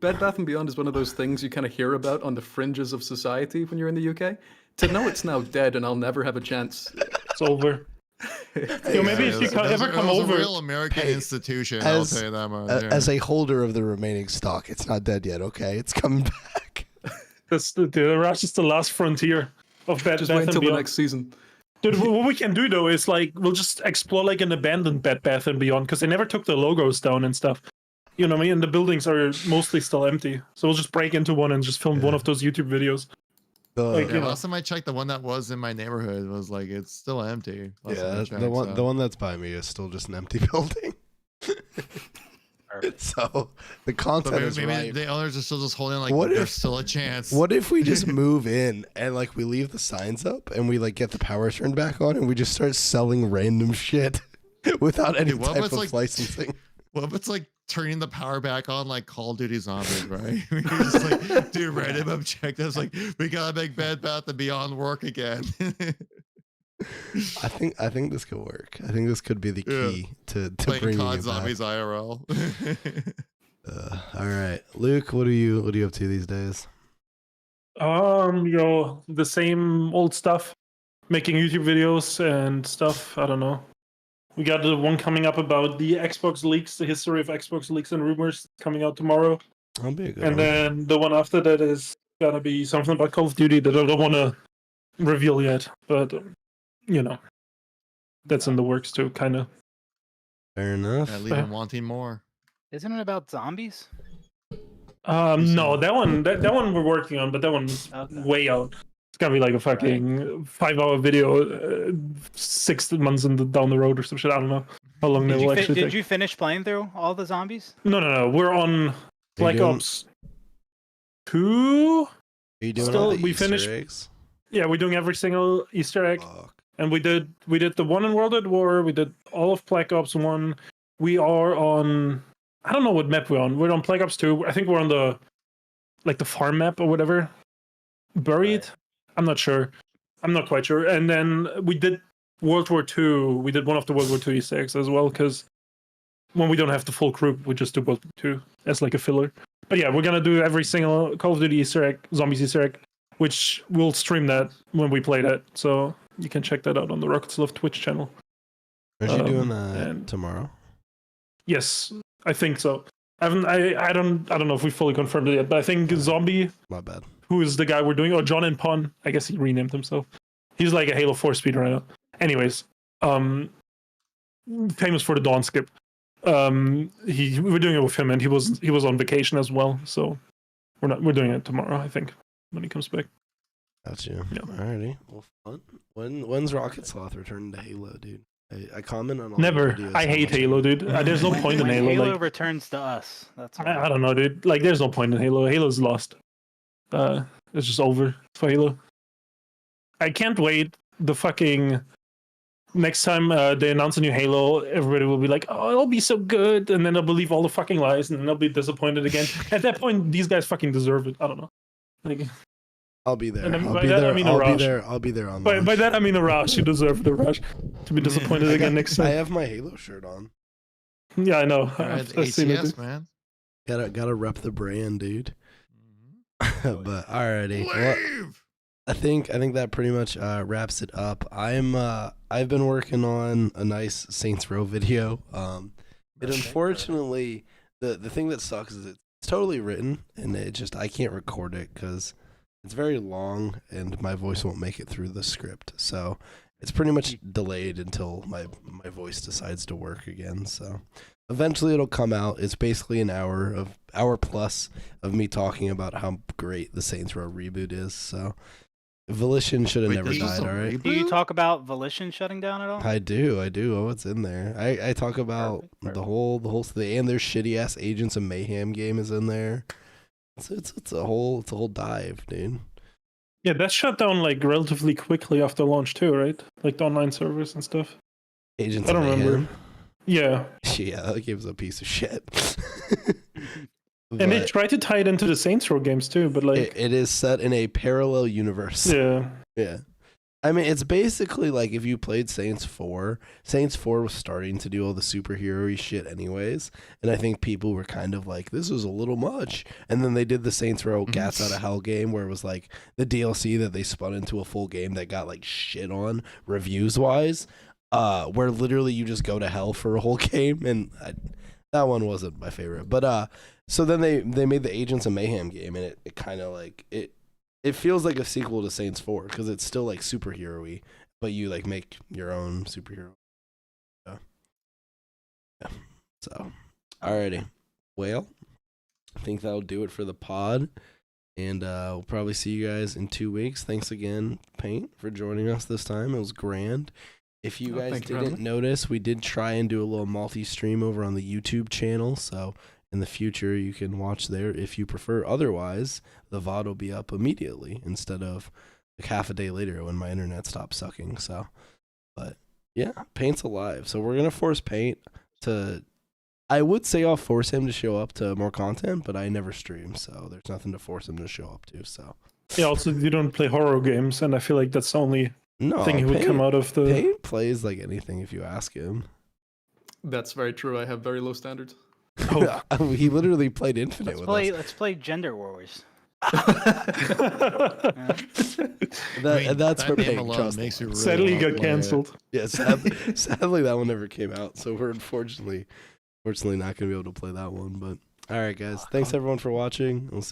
Bed Bath & Beyond is one of those things you kind of hear about on the fringes of society when you're in the UK. To know it's now dead and I'll never have a chance. It's over. Yo, maybe if you ever come it was over. a real American Hey, institution, I'll as- tell you that much. yeah. As a holder of the remaining stock, it's not dead yet. Okay, it's coming back. The Rush is the last frontier of Bed Just wait Bath until & the Beyond. next season. Dude, what we can do though is like we'll just explore like an abandoned Bed Bath & Beyond because they never took the logos down and stuff. You know what I mean? And the buildings are mostly still empty. So we'll just break into one and just film one of those YouTube videos. Like, Yeah, you know. last time I checked, the one that was in my neighborhood was like it's still empty. Last time I Yeah, checked, the so. one that's by me is still just an empty building. So the So content maybe, is maybe right. the owners are still just holding like What there's if- still a chance. What if we just move in and like we leave the signs up and we like get the power turned back on and we just start selling random shit without any Dude, what if type it's, of like- licensing? What if it's like turning the power back on like Call of Duty Zombies, right? We just like do random objectives like we gotta make Bed Bath & Beyond work again. I think this could work. I think this could be the Yeah. key to Playing bringing COD it Zombies back. IRL. All right, Luke, what are you up to these days? The same old stuff. Making YouTube videos and stuff. I don't know. We got the one coming up about the Xbox leaks, the history of Xbox leaks and rumors coming out tomorrow. That'll be a good And one. then the one after that is gonna be something about Call of Duty that I don't want to reveal yet, but that's in the works too, kind of. Fair enough. Yeah, leaving wanting more. Isn't it about zombies? No, that one we're working on, but that one's Okay. way out. It's gonna be like a fucking 5-hour video, 6 months down the road or some shit. I don't know how long that will actually Did take. you finish playing through all the zombies? No. We're on Black doing- Ops 2. Are you doing still- all the we Easter finished- eggs? Yeah, we're doing every single Easter egg, Fuck. and we did the one in World at War. We did all of Black Ops 1. We are on. I don't know what map we're on. We're on Black Ops 2. I think we're on the farm map or whatever. Buried. I'm not sure. I'm not quite sure. And then we did World War II. We did one of the World War II Easter eggs as well, because when we don't have the full group, we just do World War II as like a filler. But yeah, we're gonna do every single Call of Duty Easter egg, Zombies Easter egg, which we'll stream that when we play that. So you can check that out on the Rockets Love Twitch channel. Aren't you doing that and- tomorrow? Yes, I think so. I don't know if we fully confirmed it yet, but I think Zombie, My bad. who is the guy we're doing, or John and Pon, I guess he renamed himself. He's like a Halo 4 speedrunner. Anyways, famous for the Dawn skip. We were doing it with him, and he was on vacation as well. So we're doing it tomorrow, I think, when he comes back. Gotcha. Yeah. Alrighty. Well, fun. When's Rocket Sloth returning to Halo, dude? I comment on all Never. the videos I how hate much Halo, dude. There's no point in When Halo. Halo Like, returns to us. That's all. I don't know, dude. Like, there's no point in Halo. Halo's lost. It's just over for Halo. I can't wait. The fucking next time they announce a new Halo, everybody will be like, "Oh, it'll be so good," and then they'll believe all the fucking lies, and then they'll be disappointed again. At that point, these guys fucking deserve it. I don't know. Like, I'll be there. And then I'll by be that, there. I mean I'll be Arash. there. I'll be there on by that I mean a rush. You deserve the rush to be disappointed again next I time. have my Halo shirt on. Yeah, I know. All right, I've seen it. ATS, man. Gotta rep the brand, dude. Mhm. But alrighty. Well, Leave! I think that pretty much wraps it up. I've been working on a nice Saints Row video. It unfortunately the thing that sucks is it's totally written and I can't record it because it's very long and my voice won't make it through the script. So it's pretty much delayed until my voice decides to work again. So eventually it'll come out. It's basically an hour plus of me talking about how great the Saints Row reboot is. So Volition should have Wait, never this is died, a all right? Do you talk about Volition shutting down at all? I do. Oh, it's in there. I talk about Perfect. the whole thing, and their shitty ass Agents of Mayhem game is in there. It's a whole dive, dude. Yeah, that shut down like relatively quickly after launch too, right? Like the online servers and stuff. Agents I don't of Mayhem. remember. Yeah, Yeah, that game's a piece of shit. and they But tried to tie it into the Saints Row games too, but like, it is set in a parallel universe. yeah, Yeah. I mean, it's basically like if you played Saints 4. Saints 4 was starting to do all the superhero-y shit anyways, and I think people were kind of like, this is a little much. And then they did the Saints Row Cats Out of Hell game where it was like the DLC that they spun into a full game that got like shit on reviews-wise, where literally you just go to hell for a whole game, and that one wasn't my favorite. But so then they made the Agents of Mayhem game, and it kind of like it feels like a sequel to Saints 4 because it's still like superhero-y, but you like make your own superhero. Yeah. So, alrighty. Well, I think that'll do it for the pod, and we'll probably see you guys in 2 weeks. Thanks again, Paint, for joining us this time. It was grand. If you guys thank you for having didn't notice, we did try and do a little multi-stream over on the YouTube channel, so in the future you can watch there if you prefer. Otherwise, the VOD will be up immediately instead of like half a day later when my internet stops sucking. So, but yeah, Paint's alive. So we're going to force Paint to, I would say I'll force him to show up to more content, but I never stream, so there's nothing to force him to show up to. So yeah. Also, you don't play horror games, and I feel like that's the only no, thing he would come out of the. Paint plays like anything if you ask him. That's very true. I have very low standards. Oh. He literally played Infinite with us. Let's play Gender Wars. That's for name Paint. alone Trust makes me. you really Sadly, wanna got play it. cancelled. Yeah, sadly that one never came out, so we're unfortunately not gonna be able to play that one. But all right, guys, thanks everyone for watching. We'll see.